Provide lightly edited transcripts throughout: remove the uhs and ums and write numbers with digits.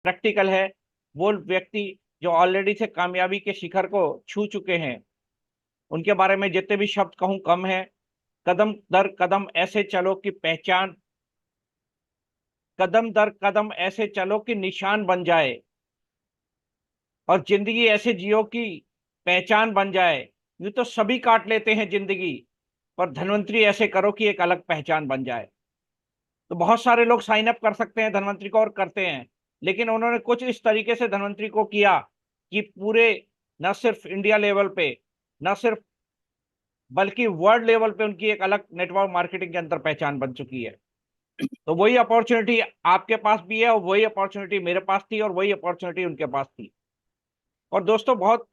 Practical है, वो व्यक्ति जो ऑलरेडी से कामयाबी के शिखर को छू चुके हैं, उनके बारे में जितने भी शब्द कहूं कम है। कदम दर कदम ऐसे चलो कि पहचान, कदम दर कदम ऐसे चलो कि निशान बन जाए, और जिंदगी ऐसे जियो कि पहचान बन जाए। यूं तो सभी काट लेते हैं जिंदगी, पर धन्वंतरी ऐसे करो कि एक अलग पहचान बन जाए। तो बहुत सारे लोग साइन अप कर सकते हैं धन्वंतरी को और करते हैं, लेकिन उन्होंने कुछ इस तरीके से धन्वंतरी को किया कि पूरे, न सिर्फ इंडिया लेवल पे, न सिर्फ बल्कि वर्ल्ड लेवल पे उनकी एक अलग नेटवर्क मार्केटिंग के अंदर पहचान बन चुकी है। तो वही अपॉर्चुनिटी आपके पास भी है, और वही अपॉर्चुनिटी मेरे पास थी, और वही अपॉर्चुनिटी उनके पास थी। और दोस्तों, बहुत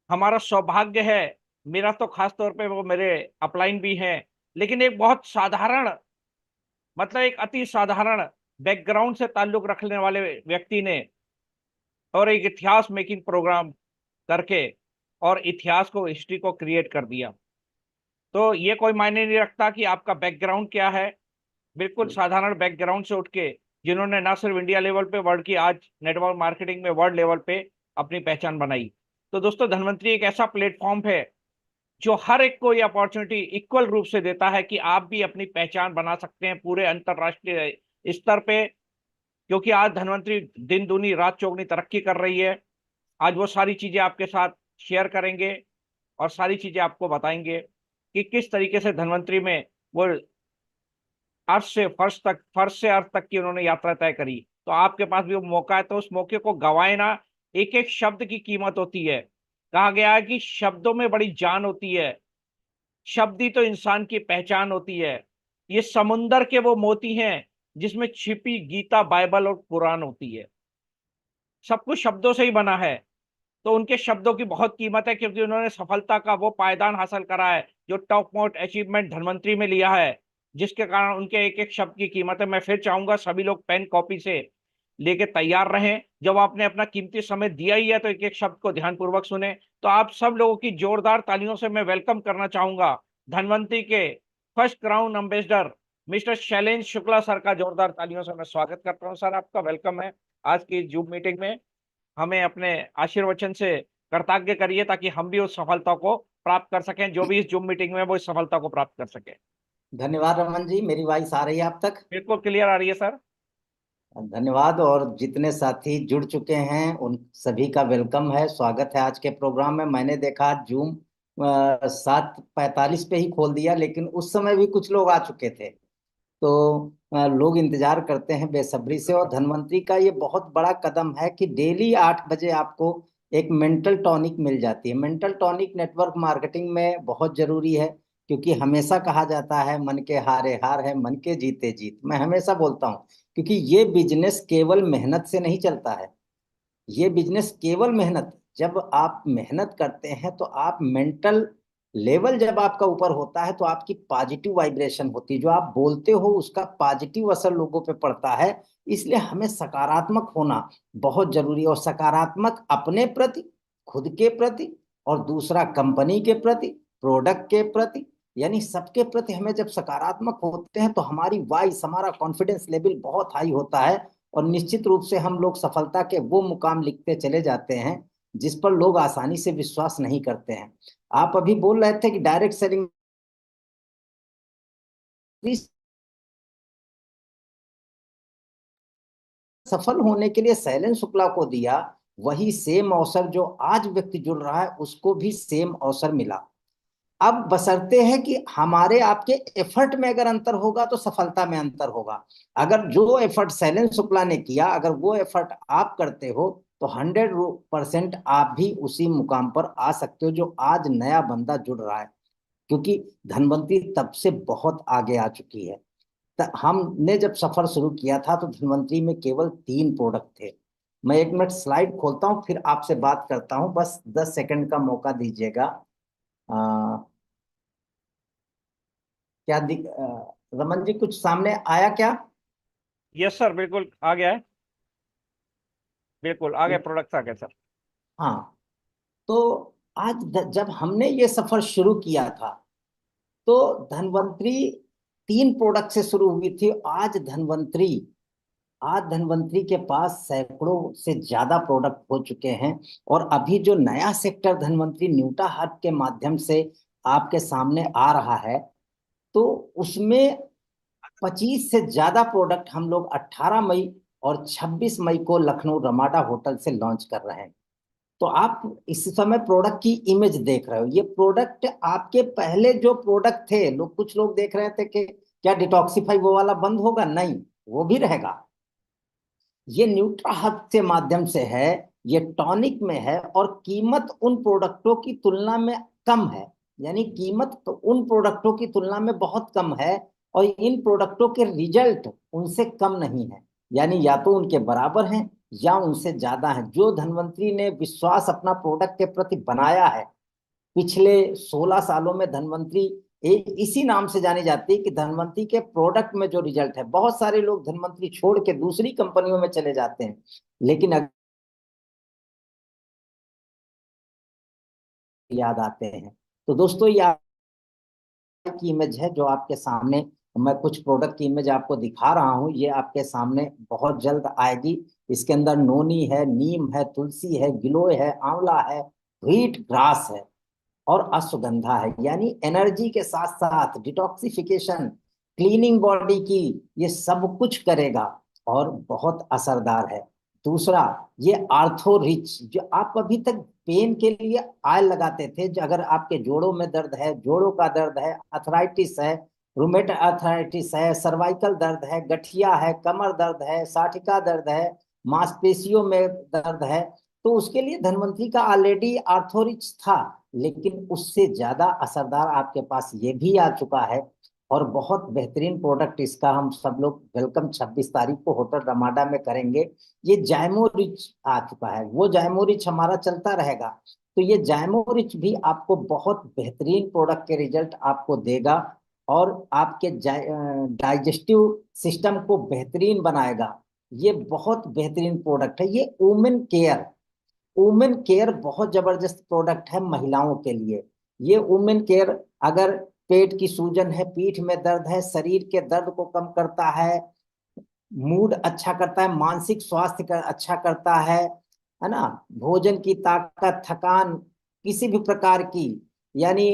हमारा सौभाग्य है, मेरा तो खास तौर पे, वो मेरे अपलाइन भी हैं, लेकिन एक बहुत साधारण, मतलब एक अति साधारण बैकग्राउंड से ताल्लुक रखने वाले व्यक्ति ने, और एक इतिहास मेकिंग प्रोग्राम करके, और इतिहास को, हिस्ट्री को क्रिएट कर दिया। तो ये कोई मायने नहीं रखता कि आपका बैकग्राउंड क्या है। बिल्कुल साधारण बैकग्राउंड से उठ के जिन्होंने ना सिर्फ इंडिया लेवल पे, वर्ल्ड की आज नेटवर्क मार्केटिंग में वर्ल्ड लेवल पे अपनी पहचान बनाई। तो दोस्तों, धनवंतरी एक ऐसा प्लेटफॉर्म है जो हर एक को ये अपॉर्चुनिटी इक्वल रूप से देता है कि आप भी अपनी पहचान बना सकते हैं पूरे अंतरराष्ट्रीय स्तर पे। क्योंकि आज धनवंतरी दिन दूनी रात चौगनी तरक्की कर रही है। आज वो सारी चीजें आपके साथ शेयर करेंगे, और सारी चीजें आपको बताएंगे कि किस तरीके से धनवंतरी में वो अर्श से फर्श तक, फर्श से अर्श तक की उन्होंने यात्रा तय करी। तो आपके पास भी वो मौका है, तो उस मौके को गंवाए ना। एक एक शब्द की कीमत होती है। कहा गया है कि शब्दों में बड़ी जान होती है, शब्द ही तो इंसान की पहचान होती है। ये समुंदर के वो मोती हैं जिसमें छिपी गीता, बाइबल और कुरान होती है। सब कुछ शब्दों से ही बना है। तो उनके शब्दों की बहुत कीमत है, क्योंकि उन्होंने सफलता का वो पायदान हासिल करा है जो टॉप मोस्ट अचीवमेंट धनवंतरी में लिया है, जिसके कारण उनके एक एक शब्द की कीमत है। मैं फिर चाहूंगा सभी लोग पेन कॉपी से लेके तैयार रहें। जब आपने अपना कीमती समय दिया ही है, तो एक एक शब्द को ध्यानपूर्वक सुने। तो आप सब लोगों की जोरदार तालियों से मैं वेलकम करना चाहूंगा धनवंतरी के first crown ambassador mister Shailendra Shukla sir का। जोरदार तालियों से मैं स्वागत करता हूं। सर, आपका वेलकम है आज की जूम मीटिंग में। हमें अपने आशीर्वचन से कृतज्ञ करिए, ताकि हम भी उस सफलता को प्राप्त कर सकें, जो भी इस जूम मीटिंग में वो इस सफलता को प्राप्त कर सके। धन्यवाद रमन जी, मेरी वॉइस आ रही है आप तक? बिल्कुल क्लियर आ रही है सर। धन्यवाद। और जितने साथी जुड़ चुके हैं उन सभी का वेलकम है, स्वागत है आज के प्रोग्राम में। मैंने देखा जूम 7:45 पे ही खोल दिया, लेकिन उस समय भी कुछ लोग आ चुके थे। तो लोग इंतजार करते हैं बेसब्री से। और धनवंतरी का ये बहुत बड़ा कदम है कि डेली 8 बजे आपको एक मेंटल टॉनिक मिल जाती है। मेंटल टॉनिक नेटवर्क मार्केटिंग में बहुत जरूरी है, क्योंकि हमेशा कहा जाता है मन के हारे हार है, मन के जीते जीत। मैं हमेशा बोलता हूँ, क्योंकि ये बिजनेस केवल मेहनत से नहीं चलता है। ये बिजनेस केवल मेहनत, जब आप मेहनत करते हैं तो आप मेंटल लेवल जब आपका ऊपर होता है तो आपकी पॉजिटिव वाइब्रेशन होती है, जो आप बोलते हो उसका पॉजिटिव असर लोगों पे पड़ता है। इसलिए हमें सकारात्मक होना बहुत जरूरी है। और सकारात्मक अपने प्रति, खुद के प्रति, और दूसरा कंपनी के प्रति, प्रोडक्ट के प्रति, यानी सबके प्रति हमें जब सकारात्मक होते हैं तो हमारी वाइस, हमारा कॉन्फिडेंस लेवल बहुत हाई होता है। और निश्चित रूप से हम लोग सफलता के वो मुकाम लिखते चले जाते हैं जिस पर लोग आसानी से विश्वास नहीं करते हैं। आप अभी बोल रहे थे कि डायरेक्ट सेलिंग सफल होने के लिए शैलेंद्र शुक्ला को दिया, वही सेम अवसर जो आज व्यक्ति जुड़ रहा है उसको भी सेम अवसर मिला। अब बशर्ते है कि हमारे आपके एफर्ट में अगर अंतर होगा तो सफलता में अंतर होगा। अगर जो एफर्ट शैलेंद्र शुक्ला ने किया, अगर वो एफर्ट आप करते हो, तो 100% आप भी उसी मुकाम पर आ सकते हो जो आज नया बंदा जुड़ रहा है। क्योंकि धनवंतरी तब से बहुत आगे आ चुकी है। हमने जब सफर शुरू किया था तो धनवंतरी में केवल 3 प्रोडक्ट थे। मैं 1 मिनट स्लाइड खोलता हूँ, फिर आपसे बात करता हूँ। बस 10 सेकंड का मौका दीजिएगा। रमन जी, कुछ सामने आया क्या? यस सर, बिल्कुल आ गया है। बिल्कुल आ गया, प्रोडक्ट आ गया सर। हाँ। तो आज जब हमने ये सफर शुरू किया था तो धनवंतरी 3 प्रोडक्ट से शुरू हुई थी। आज धनवंतरी आज धनवंतरी के पास सैकड़ों से ज्यादा प्रोडक्ट हो चुके हैं। और अभी जो नया सेक्टर धनवंतरी न्यूटा हब के माध्यम से आपके सामने आ रहा है, तो उसमें 25 से ज्यादा प्रोडक्ट हम लोग 18 मई और 26 मई को लखनऊ रमाडा होटल से लॉन्च कर रहे हैं। तो आप इस समय प्रोडक्ट की इमेज देख रहे हो। ये प्रोडक्ट आपके पहले जो प्रोडक्ट थे, लोग कुछ लोग देख रहे थे कि क्या डिटॉक्सिफाई वो वाला बंद होगा, नहीं, वो भी रहेगा। ये न्यूट्रा हब के माध्यम से है, ये टॉनिक में है, और कीमत उन प्रोडक्टों की तुलना में कम है। यानी कीमत तो उन प्रोडक्टों की तुलना में बहुत कम है, और इन प्रोडक्टों के रिजल्ट उनसे कम नहीं है। यानी या तो उनके बराबर हैं या उनसे ज्यादा है। जो धनवंतरी ने विश्वास अपना प्रोडक्ट के प्रति बनाया है, पिछले 16 सालों में धनवंतरी इसी नाम से जानी जाती है कि धनवंतरी के प्रोडक्ट में जो रिजल्ट है। बहुत सारे लोग धनवंतरी छोड़ के दूसरी कंपनियों में चले जाते हैं, लेकिन अगर याद आते हैं। तो दोस्तों, ये की इमेज है जो आपके सामने, मैं कुछ प्रोडक्ट की इमेज आपको दिखा रहा हूँ, ये आपके सामने बहुत जल्द आएगी। इसके अंदर नोनी है, नीम है, तुलसी है, गिलोय है, आंवला है, व्हीट ग्रास है, और अश्वगंधा है। यानी एनर्जी के साथ साथ डिटॉक्सिफिकेशन, क्लीनिंग बॉडी की, ये सब कुछ करेगा और बहुत असरदार है। दूसरा, ये आर्थो रिच, जो आप अभी तक पेन के लिए ऑयल लगाते थे, जो अगर आपके जोड़ों में दर्द है, जोड़ों का दर्द है, अर्थराइटिस है, रूमेट अर्थराइटिस है, सर्वाइकल दर्द है, गठिया है, कमर दर्द है, साठिका दर्द है, मांसपेशियों में दर्द है, तो उसके लिए धन्वंतरी का ऑलरेडी आर्थोरिच था। लेकिन उससे ज्यादा असरदार आपके पास ये भी आ चुका है, और बहुत बेहतरीन प्रोडक्ट इसका हम सब लोग वेलकम 26 तारीख को होटल रमाडा में करेंगे। ये जाइमो रिच आ चुका है। वो जाइमो रिच हमारा चलता रहेगा, तो ये जाइमो रिच भी आपको बहुत बेहतरीन प्रोडक्ट के रिजल्ट आपको देगा, और आपके डाइजेस्टिव सिस्टम को बेहतरीन बनाएगा। ये बहुत बेहतरीन प्रोडक्ट है। ये वुमेन केयर, वुमेन केयर बहुत जबरदस्त प्रोडक्ट है महिलाओं के लिए। ये वुमेन केयर, अगर पेट की सूजन है, पीठ में दर्द है, शरीर के दर्द को कम करता है, मूड अच्छा करता है, मानसिक स्वास्थ्य का अच्छा करता है ना, भोजन की ताकत, थकान, किसी भी प्रकार की, यानी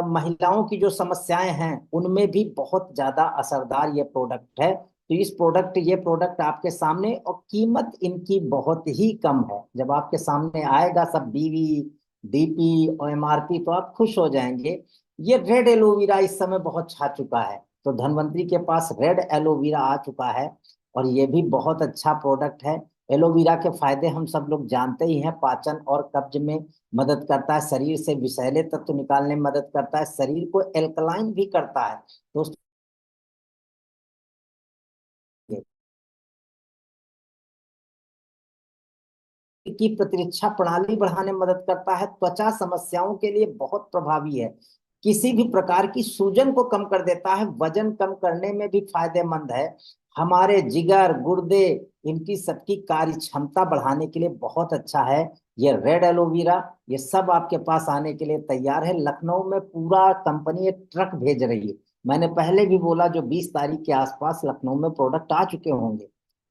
महिलाओं की जो समस्याएं हैं उनमें भी बहुत ज्यादा असरदार ये प्रोडक्ट है। तो ये प्रोडक्ट आपके सामने, और कीमत इनकी बहुत ही कम है। जब आपके सामने आएगा सब बीवी, डीपी और एमआरपी, तो आप खुश हो जाएंगे। ये रेड एलोवेरा इस समय बहुत छा चुका है, तो धनवंतरी के पास रेड एलोवेरा आ चुका है, और ये भी बहुत अच्छा प्रोडक्ट है। एलोवेरा के फायदे हम सब लोग जानते ही हैं। पाचन और कब्ज में मदद करता है, शरीर से विषैले तत्व निकालने में मदद करता है, शरीर को एल्कलाइन भी करता है दोस्तों। की प्रतिरक्षा प्रणाली बढ़ाने में मदद करता है, त्वचा समस्याओं के लिए बहुत प्रभावी है, किसी भी प्रकार की सूजन को कम कर देता है, वजन कम करने में भी फायदेमंद है, हमारे जिगर, गुर्दे, इनकी सबकी कार्य क्षमता बढ़ाने के लिए बहुत अच्छा है। ये रेड एलोवेरा, ये सब आपके पास आने के लिए तैयार है। लखनऊ में पूरा कंपनी एक ट्रक भेज रही है। मैंने पहले भी बोला, जो 20 तारीख के आसपास लखनऊ में प्रोडक्ट आ चुके होंगे,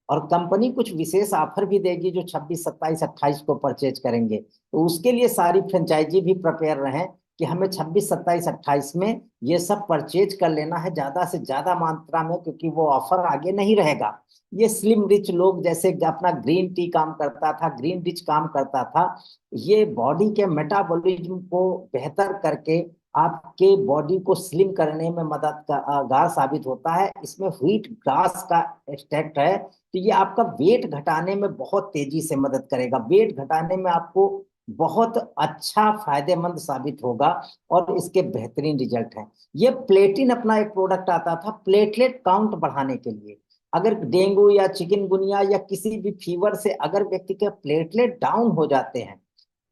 और कंपनी कुछ विशेष ऑफर भी देगी जो 26, 27, 28 को परचेज करेंगे। तो उसके लिए सारी फ्रेंचाइजी भी प्रिपेयर रहें कि हमें 26, 27, 28 में ये सब परचेज कर लेना है, ज्यादा से ज्यादा मात्रा में, क्योंकि वो ऑफर आगे नहीं रहेगा। ये स्लिम रिच लोग, जैसे अपना ग्रीन टी काम करता था, ग्रीन रिच काम करता था, ये बॉडी के मेटाबॉलिज्म को बेहतर करके आपके बॉडी को स्लिम करने में मददगार साबित होता है। इसमें व्हीट ग्रास का एक्सट्रैक्ट है, तो ये आपका वेट घटाने में बहुत तेजी से मदद करेगा। वेट घटाने में आपको बहुत अच्छा फायदेमंद साबित होगा, और इसके बेहतरीन रिजल्ट हैं। ये प्लेटिन अपना एक प्रोडक्ट आता था प्लेटलेट काउंट बढ़ाने के लिए। अगर डेंगू या चिकनगुनिया या किसी भी फीवर से अगर व्यक्ति के प्लेटलेट डाउन हो जाते हैं,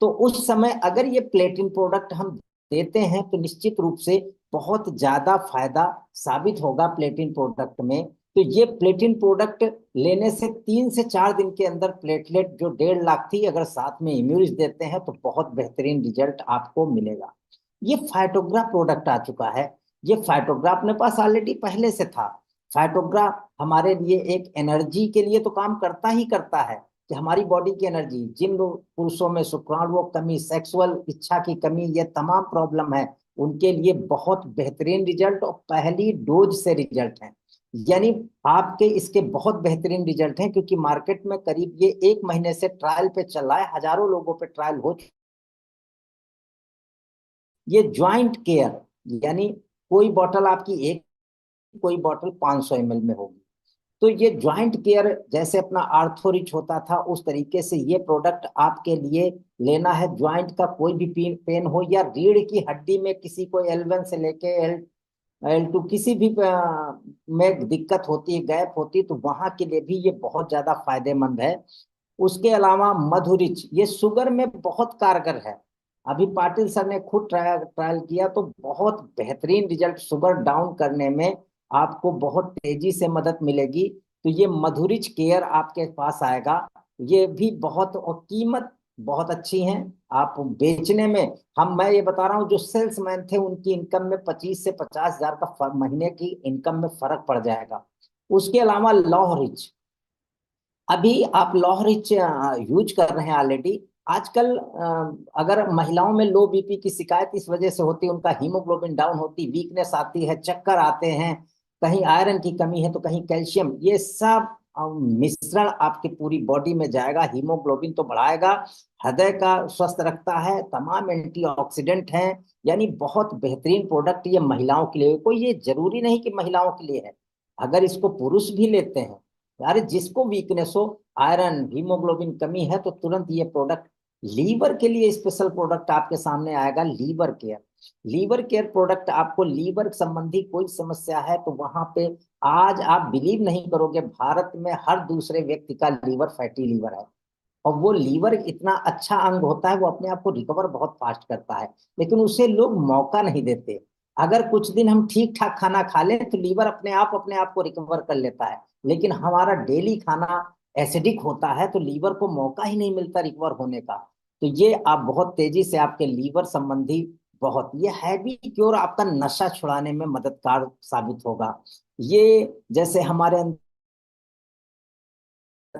तो उस समय अगर ये प्लेटिन प्रोडक्ट हम देते हैं, तो निश्चित रूप से बहुत ज्यादा फायदा साबित होगा प्लेटिन प्रोडक्ट में। तो ये प्लेटिन प्रोडक्ट लेने से 3 से 4 दिन के अंदर प्लेटलेट जो 1.5 लाख थी, अगर साथ में इम्यूनिज देते हैं, तो बहुत बेहतरीन रिजल्ट आपको मिलेगा। ये फाइटोग्राफ प्रोडक्ट आ चुका है। ये फाइटोग्राफ अपने पास ऑलरेडी पहले से था। फाइटोग्राफ हमारे लिए एक एनर्जी के लिए तो काम करता ही करता है, कि हमारी बॉडी की एनर्जी, जिन लोग पुरुषों में शुक्राणु कमी, सेक्सुअल इच्छा की कमी, ये तमाम प्रॉब्लम है, उनके लिए बहुत बेहतरीन रिजल्ट और पहली डोज से रिजल्ट है। यानी आपके इसके बहुत बेहतरीन रिजल्ट हैं, क्योंकि मार्केट में करीब ये 1 महीने से ट्रायल पे चल रहा है, हजारों लोगों पे ट्रायल हो चुका। ये ज्वाइंट केयर, यानी कोई बॉटल आपकी एक, कोई बॉटल 500 ml में होगी। तो ये ज्वाइंट केयर जैसे अपना आर्थोरिच होता था, उस तरीके से ये प्रोडक्ट आपके लिए लेना है। ज्वाइंट का कोई भी पेन हो, या रीढ़ की हड्डी में किसी को L1 से लेके L2 किसी भी में दिक्कत होती है, गैप होती है, तो वहां के लिए भी ये बहुत ज्यादा फायदेमंद है। उसके अलावा मधुरिच, ये शुगर में बहुत कारगर है। अभी पाटिल सर ने खुद ट्रायल ट्रायल किया, तो बहुत बेहतरीन रिजल्ट, शुगर डाउन करने में आपको बहुत तेजी से मदद मिलेगी। तो ये मधुरिच केयर आपके पास आएगा। ये भी बहुत, और कीमत बहुत अच्छी है आप बेचने में। मैं ये बता रहा हूँ, जो सेल्समैन थे उनकी इनकम में 25 से 50 हजार का महीने की इनकम में फर्क पड़ जाएगा। उसके अलावा लौह रिच, अभी आप लौह रिच यूज कर रहे हैं ऑलरेडी। आजकल अगर महिलाओं में लो बीपी की शिकायत इस वजह से होती है, उनका हीमोग्लोबिन डाउन होती, वीकनेस आती है, चक्कर आते हैं, कहीं आयरन की कमी है तो कहीं कैल्शियम, ये सब मिश्रण आपकी पूरी बॉडी में जाएगा, हीमोग्लोबिन तो बढ़ाएगा, हृदय का स्वस्थ रखता है, तमाम एंटीऑक्सीडेंट हैं। यानी बहुत बेहतरीन प्रोडक्ट ये महिलाओं के लिए। कोई ये जरूरी नहीं कि महिलाओं के लिए है, अगर इसको पुरुष भी लेते हैं, यार जिसको वीकनेस हो, आयरन हीमोग्लोबिन कमी है, तो तुरंत ये प्रोडक्ट, लीवर के लिए स्पेशल प्रोडक्ट आपके सामने आएगा, liver care. Liver care product, आपको लीवर संबंधी कोई समस्या है तो वहां पे, आज आप बिलीव नहीं करोगे, भारत में हर दूसरे व्यक्ति का लीवर फैटी लीवर है। और वो लीवर इतना अच्छा अंग होता है, वो अपने आप को रिकवर बहुत फास्ट करता है, लेकिन उसे लोग मौका नहीं देते। अगर कुछ दिन हम ठीक ठाक खाना खा लें तो लीवर अपने आप को रिकवर कर लेता है, लेकिन हमारा डेली खाना एसिडिक होता है, तो लीवर को मौका ही नहीं मिलता रिकवर होने का। तो ये आप बहुत तेजी से आपके लीवर संबंधी, बहुत ये हैवी क्योर आपका नशा छुड़ाने में मददगार साबित होगा। ये जैसे हमारे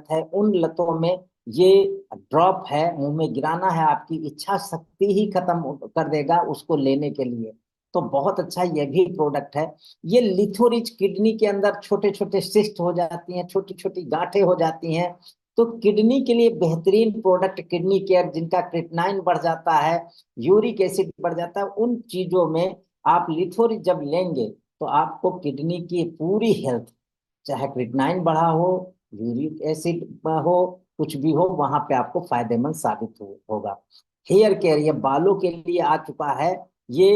है, उन लतों में ये ड्रॉप है, मुंह में गिराना है, आपकी इच्छा शक्ति ही खत्म कर देगा उसको लेने के लिए। तो बहुत अच्छा ये भी प्रोडक्ट है। ये लिथोरिच, किडनी के अंदर छोटे छोटे सिस्ट हो जाती हैं, छोटी छोटी गांठें हो जाती हैं, तो किडनी के लिए बेहतरीन प्रोडक्ट किडनी केयर, जिनका क्रिएटिनिन बढ़ जाता है, यूरिक एसिड बढ़ जाता है, उन चीजों में आप लिथोरिच जब लेंगे तो आपको किडनी की पूरी हेल्थ, चाहे क्रिएटिनिन बढ़ा हो, यूरिक एसिड हो, कुछ भी हो, वहां पे आपको फायदेमंद साबित होगा। हेयर केयर, ये बालों के लिए आ चुका है। ये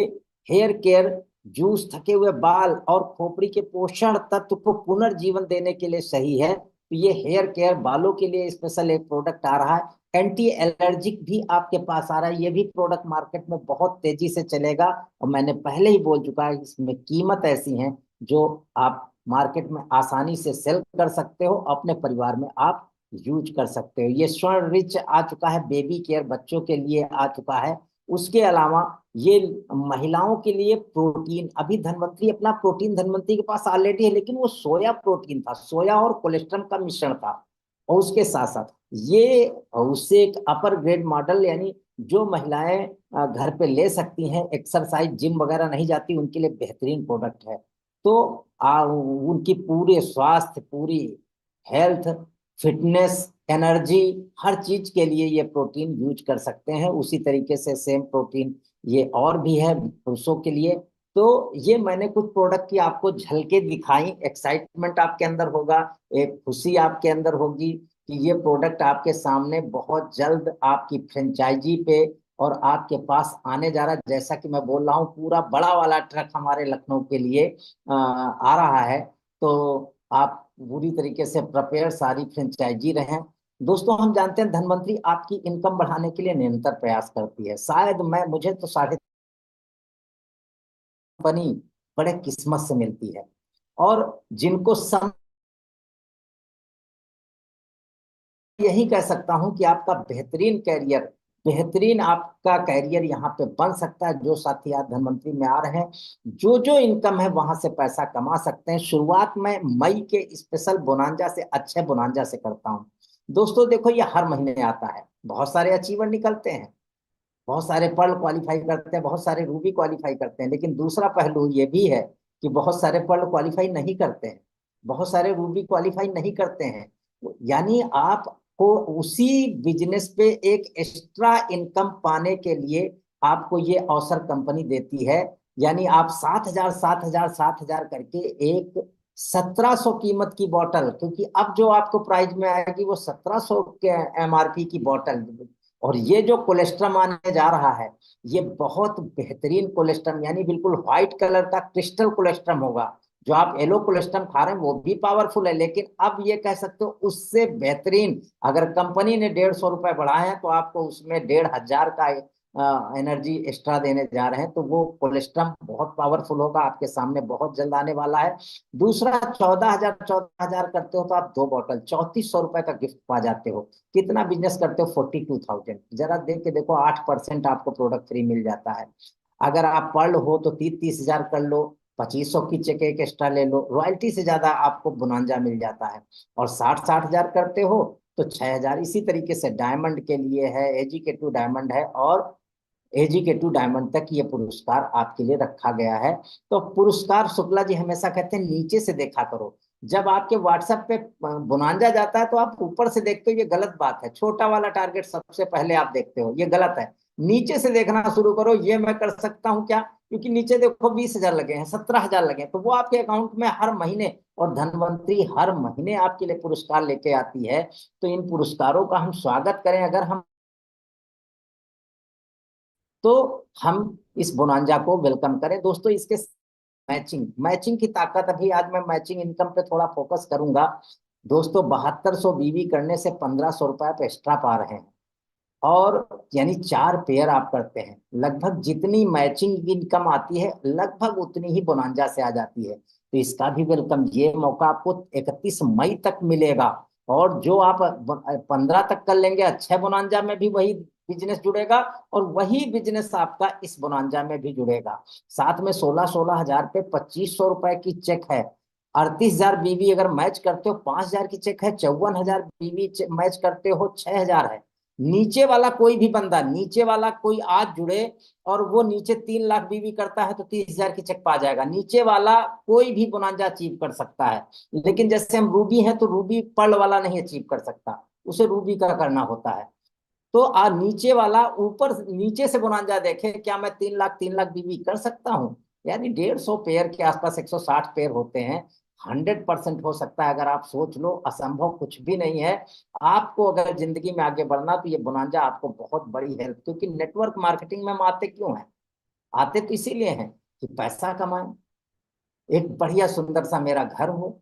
हेयर केयर जूस थके हुए बाल और खोपड़ी के पोषण तत्व को पुनर्जीवन देने के लिए सही है। तो ये हेयर केयर बालों के लिए स्पेशल एक प्रोडक्ट आ रहा है। एंटी एलर्जिक भी आपके पास आ रहा है, ये भी प्रोडक्ट मार्केट में बहुत तेजी से चलेगा। और मैंने पहले ही बोल चुका है, इसमें कीमत ऐसी है जो आप मार्केट में आसानी से सेल कर सकते हो, अपने परिवार में आप यूज कर सकते हो। ये स्वर्ण रिच आ चुका है, बेबी केयर बच्चों के लिए आ चुका है। उसके अलावा ये महिलाओं के लिए प्रोटीन, अभी धनवंतरी अपना प्रोटीन धनवंतरी के पास ऑलरेडी है, लेकिन वो सोया प्रोटीन था, सोया और कोलेस्ट्रॉल का मिश्रण था। और उसके साथ साथ ये उससे एक अपर ग्रेड मॉडल, यानी जो महिलाएं घर पे ले सकती हैं, एक्सरसाइज जिम वगैरह नहीं जाती, उनके लिए बेहतरीन प्रोडक्ट है। तो उनकी पूरे स्वास्थ्य, पूरी हेल्थ, फिटनेस, एनर्जी, हर चीज के लिए ये प्रोटीन यूज कर सकते हैं। उसी तरीके से सेम प्रोटीन ये और भी है पुरुषों के लिए। तो ये मैंने कुछ प्रोडक्ट की आपको झलके दिखाई, एक्साइटमेंट आपके अंदर होगा, एक खुशी आपके अंदर होगी कि ये प्रोडक्ट आपके सामने बहुत जल्द आपकी फ्रेंचाइजी पे और आपके पास आने जा रहा है। जैसा कि मैं बोल रहा हूँ, पूरा बड़ा वाला ट्रक हमारे लखनऊ के लिए आ रहा है। तो आप पूरी तरीके से प्रिपेयर, सारी फ्रेंचाइजी रहें। दोस्तों, हम जानते हैं धनवंतरी आपकी इनकम बढ़ाने के लिए निरंतर प्रयास करती है। शायद मुझे तो साढ़े बनी बड़े किस्मत से मिलती है, और जिनको सम यही कह सकता हूं कि आपका बेहतरीन कैरियर बेहतरीन आपका कैरियर यहाँ पे बन सकता है। जो साथी आज धनवंतरी में आ रहे हैं, जो जो इनकम है वहां से पैसा कमा सकते हैं। शुरुआत में मई के स्पेशल बोनांजा से, अच्छे बोनांजा से करता हूँ। दोस्तों देखो, ये हर महीने आता है। बहुत सारे अचीवर निकलते हैं, बहुत सारे पर्ल क्वालिफाई करते हैं, बहुत सारे रूबी क्वालिफाई करते हैं। लेकिन दूसरा पहलू ये भी है कि बहुत सारे पर्ल क्वालिफाई नहीं करते हैं, बहुत सारे रूबी क्वालिफाई नहीं करते हैं। यानी आपको उसी बिजनेस पे एक एक्स्ट्रा इनकम पाने के लिए आपको ये अवसर कंपनी देती है। यानी आप 7,000 7,000 7,000 करके एक 1,700 कीमत की बोतल, क्योंकि अब जो आपको प्राइस में आएगी वो 1,700 के एमआरपी की बोतल। और ये जो कोलेस्ट्रम आने जा रहा है, ये बहुत बेहतरीन कोलेस्ट्रम, यानी बिल्कुल व्हाइट कलर का क्रिस्टल कोलेस्ट्रम होगा। जो आप येलो कोलेस्ट्रम खा रहे हैं वो भी पावरफुल है, लेकिन अब ये कह सकते हो उससे बेहतरीन। अगर कंपनी ने 150 रुपए बढ़ाए हैं तो आपको उसमें 1,500 का एनर्जी एक्स्ट्रा देने जा रहे हैं। तो वो कोलेस्ट्रम बहुत पावरफुल होगा, आपके सामने बहुत जल्द आने वाला है। दूसरा, 14,000 करते हो तो आप 2 बोतल 3,400 रुपए का गिफ्ट पा जाते हो। कितना बिजनेस करते हो? 42,000। जरा देख के देखो, 8% आपको प्रोडक्ट फ्री मिल जाता है। अगर आप पढ़ हो तो 30,000 कर लो, 2,500 की चेक एक एक्स्ट्रा ले लो, रॉयल्टी से ज्यादा आपको बोनांजा मिल जाता है। और 60,000 करते हो तो 6,000। इसी तरीके से डायमंड के लिए है, एजी के 2 डायमंड है, और एजी के 2 डायमंड तक ये पुरस्कार आपके लिए रखा गया है। तो पुरस्कार, शुक्ला जी हमेशा कहते हैं नीचे से देखा करो। जब आपके व्हाट्सएप पे बोनांजा जाता है तो आप ऊपर से देखते हो, ये गलत बात है। छोटा वाला टारगेट सबसे पहले आप देखते हो, ये गलत है। नीचे से देखना शुरू करो, ये मैं कर सकता हूँ क्या? क्योंकि नीचे देखो 20,000 लगे हैं, 17,000 लगे हैं, तो वो आपके अकाउंट में हर महीने, और धनवंतरी हर महीने आपके लिए पुरस्कार लेके आती है। तो इन पुरस्कारों का हम स्वागत करें। अगर हम, तो हम इस बोनांजा को वेलकम करें। दोस्तों इसके मैचिंग मैचिंग की ताकत, अभी आज मैं मैचिंग इनकम पे थोड़ा फोकस करूंगा। दोस्तों 7200 बीवी करने से 1,500 रुपए आप एक्स्ट्रा पा रहे हैं। और यानी 4 पेयर आप करते हैं, लगभग जितनी मैचिंग इनकम आती है लगभग उतनी ही बोनांजा से आ जाती है। तो इसका भी वेलकम। ये मौका आपको 31 मई तक मिलेगा। और जो आप 15 तक कर लेंगे, अच्छे बोनांजा में भी वही बिजनेस जुड़ेगा, और वही बिजनेस आपका इस बोनांजा में भी जुड़ेगा। साथ में 16,000 पे 2,500 रुपए की चेक है। 38,000 बीवी अगर मैच करते हो 5,000 की चेक है। 54,000 बीवी मैच करते हो 6,000 है। नीचे वाला कोई भी बंदा, नीचे वाला कोई आज जुड़े और वो नीचे 3 लाख बीवी करता है तो 30,000 की चेक पा जाएगा। नीचे वाला कोई भी बोनांजा अचीव कर सकता है। लेकिन जैसे हम रूबी हैं तो रूबी पर्ल वाला नहीं अचीव कर सकता, उसे रूबी का करना होता है। तो नीचे वाला ऊपर नीचे से बोनांजा देखे, क्या मैं 3 लाख बीवी कर सकता हूँ? यानी 150 पेयर के आसपास, 160 पेयर होते हैं। 100% हो सकता है। अगर आप सोच लो, असंभव कुछ भी नहीं है। आपको अगर जिंदगी में आगे बढ़ना तो ये बोनांजा आपको बहुत बड़ी हेल्प, क्योंकि नेटवर्क मार्केटिंग में हम आते क्यों हैं? आते तो इसीलिए हैं कि पैसा कमाएं, एक बढ़िया सुंदर सा मेरा घर हो,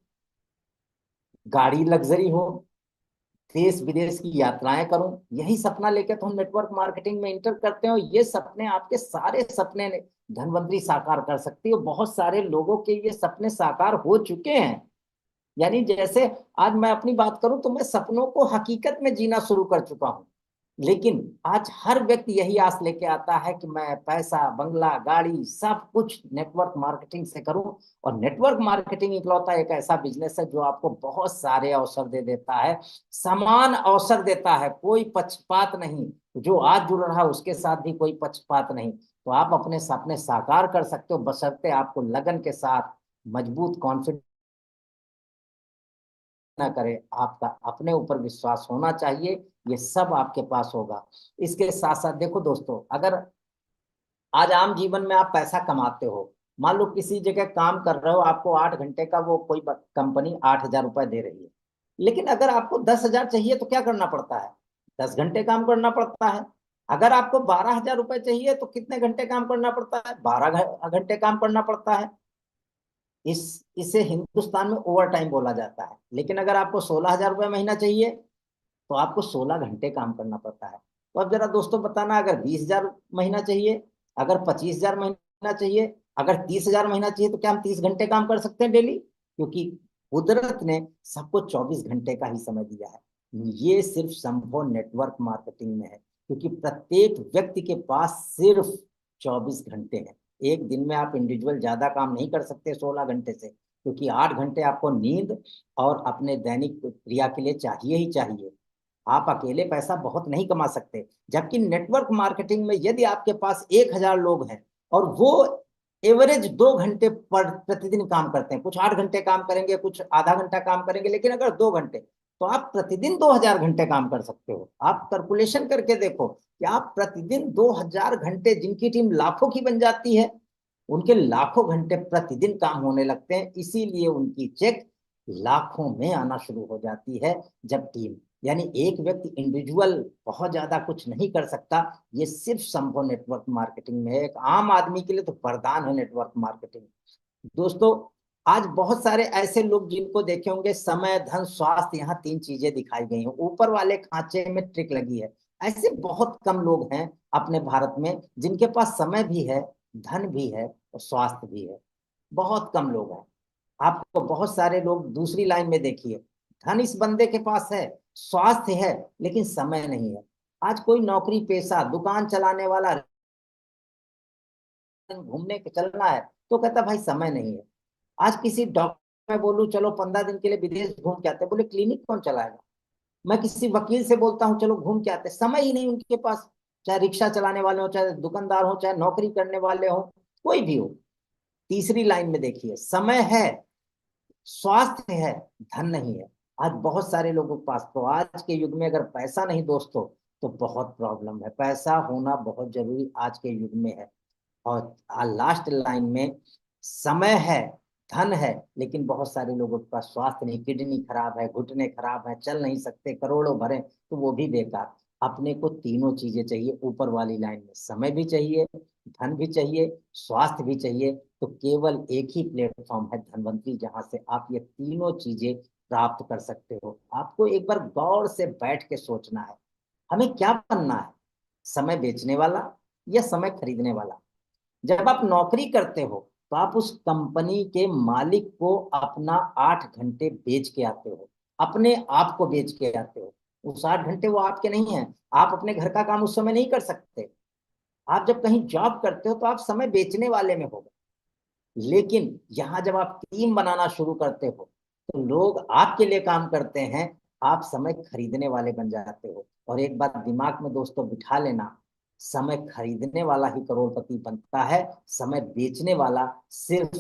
गाड़ी लग्जरी हो, देश विदेश की यात्राएं करूं। यही सपना लेकर तो हम नेटवर्क मार्केटिंग में इंटर करते हो। ये सपने, आपके सारे सपने धनवंतरी साकार कर सकती है। बहुत सारे लोगों के ये सपने साकार हो चुके हैं। यानी जैसे आज मैं अपनी बात करूं तो मैं सपनों को हकीकत में जीना शुरू कर चुका हूं। लेकिन आज हर व्यक्ति यही आस लेके आता है कि मैं पैसा, बंगला, गाड़ी, सब कुछ नेटवर्क मार्केटिंग से करूं। और नेटवर्क मार्केटिंग इकलौता एक ऐसा बिजनेस है जो आपको बहुत सारे अवसर दे देता है, समान अवसर देता है, कोई पक्षपात नहीं। जो आज जुड़ रहा है उसके साथ भी कोई पक्षपात नहीं। तो आप अपने सपने साकार कर सकते हो, बशर्ते आपको लगन के साथ, मजबूत कॉन्फिडेंस ना करे, आपका अपने ऊपर विश्वास होना चाहिए। ये सब आपके पास होगा। इसके साथ साथ देखो दोस्तों, अगर आज आम जीवन में आप पैसा कमाते हो, मान लो किसी जगह काम कर रहे हो, आपको 8 घंटे का वो कोई कंपनी 8,000 रुपए दे रही है। लेकिन अगर आपको 10,000 चाहिए तो क्या करना पड़ता है? 10 घंटे काम करना पड़ता है। अगर आपको 12,000 रुपए चाहिए तो कितने घंटे काम करना पड़ता है? 12 घंटे काम करना पड़ता है। इस इसे हिंदुस्तान में ओवर टाइम बोला जाता है। लेकिन अगर आपको 16,000 रुपये महीना चाहिए तो आपको 16 घंटे काम करना पड़ता है। तो अब जरा दोस्तों बताना, अगर 20,000 महीना चाहिए, अगर 25,000 महीना चाहिए, अगर 30,000 महीना चाहिए, तो क्या हम 30 घंटे काम कर सकते हैं डेली? क्योंकि कुदरत ने सबको 24 घंटे का ही समय दिया है। ये सिर्फ संभव नेटवर्क मार्केटिंग में है। क्योंकि प्रत्येक व्यक्ति के पास सिर्फ 24 घंटे हैं। एक दिन में आप इंडिविजुअल ज्यादा काम नहीं कर सकते 16 घंटे से, क्योंकि 8 घंटे आपको नींद और अपने दैनिक क्रिया के लिए चाहिए ही चाहिए। आप अकेले पैसा बहुत नहीं कमा सकते। जबकि नेटवर्क मार्केटिंग में यदि आपके पास 1,000 लोग हैं और वो एवरेज 2 घंटे पर प्रतिदिन काम करते हैं, कुछ 8 घंटे काम करेंगे, कुछ आधा घंटा काम करेंगे, लेकिन अगर 2 घंटे, तो आप प्रतिदिन 2,000 घंटे काम कर सकते हो। आप कैलकुलेशन करके देखो कि आप प्रतिदिन 2,000 घंटे, जिनकी टीम लाखों की बन जाती है, उनके लाखों घंटे प्रतिदिन काम होने लगते हैं। इसीलिए उनकी चेक लाखों में आना शुरू हो जाती है। जब टीम, यानी एक व्यक्ति इंडिविजुअल बहुत ज्यादा कुछ नहीं कर सकता, ये सिर्फ संभव नेटवर्क मार्केटिंग में है। एक आम आदमी के लिए तो वरदान है नेटवर्क मार्केटिंग। दोस्तों, आज बहुत सारे ऐसे लोग जिनको देखे होंगे, समय, धन, स्वास्थ्य, यहाँ 3 चीजें दिखाई गई हैं, ऊपर वाले खांचे में ट्रिक लगी है। ऐसे बहुत कम लोग हैं अपने भारत में जिनके पास समय भी है, धन भी है और स्वास्थ्य भी है। बहुत कम लोग हैं। आपको बहुत सारे लोग दूसरी लाइन में देखिए, धन इस बंदे के पास है, स्वास्थ्य है, लेकिन समय नहीं है। आज कोई नौकरी पेशा, दुकान चलाने वाला, घूमने के चलना है तो कहता भाई समय नहीं है। आज किसी डॉक्टर में बोलूं चलो 15 दिन के लिए विदेश घूम के आते, बोले क्लिनिक कौन चलाएगा। मैं किसी वकील से बोलता हूँ चलो घूम के आते, समय ही नहीं उनके पास। चाहे रिक्शा चलाने वाले हो, चाहे दुकानदार हो, चाहे नौकरी करने वाले हो, कोई भी हो। तीसरी लाइन में देखिए, समय है, स्वास्थ्य है, धन नहीं है। आज बहुत सारे लोगों के पास, तो आज के युग में अगर पैसा नहीं दोस्तों, तो बहुत प्रॉब्लम है। पैसा होना बहुत जरूरी आज के युग में है। और लास्ट लाइन में, समय है, धन है, लेकिन बहुत सारे लोगों के पास स्वास्थ्य नहीं, किडनी खराब है, घुटने खराब है, चल नहीं सकते, करोड़ों भरे तो वो भी बेकार। अपने को तीनों चीजें चाहिए ऊपर वाली लाइन में, समय भी चाहिए, धन भी चाहिए, स्वास्थ्य भी चाहिए। तो केवल एक ही प्लेटफॉर्म है धनवंतरी, जहां से आप ये तीनों चीजें प्राप्त कर सकते हो। आपको एक बार गौर से बैठ के सोचना है, हमें क्या बनना है, समय बेचने वाला या समय खरीदने वाला। जब आप नौकरी करते हो तो आप उस कंपनी के मालिक को अपना 8 घंटे बेच के आते हो, अपने आप को बेच के आते हो। उस 8 घंटे वो आपके नहीं है, आप अपने घर का काम उस समय नहीं कर सकते। आप जब कहीं जॉब करते हो तो आप समय बेचने वाले में हो। लेकिन यहाँ जब आप टीम बनाना शुरू करते हो तो लोग आपके लिए काम करते हैं, आप समय खरीदने वाले बन जाते हो। और एक बात दिमाग में दोस्तों बिठा लेना, समय खरीदने वाला ही करोड़पति बनता है, समय बेचने वाला सिर्फ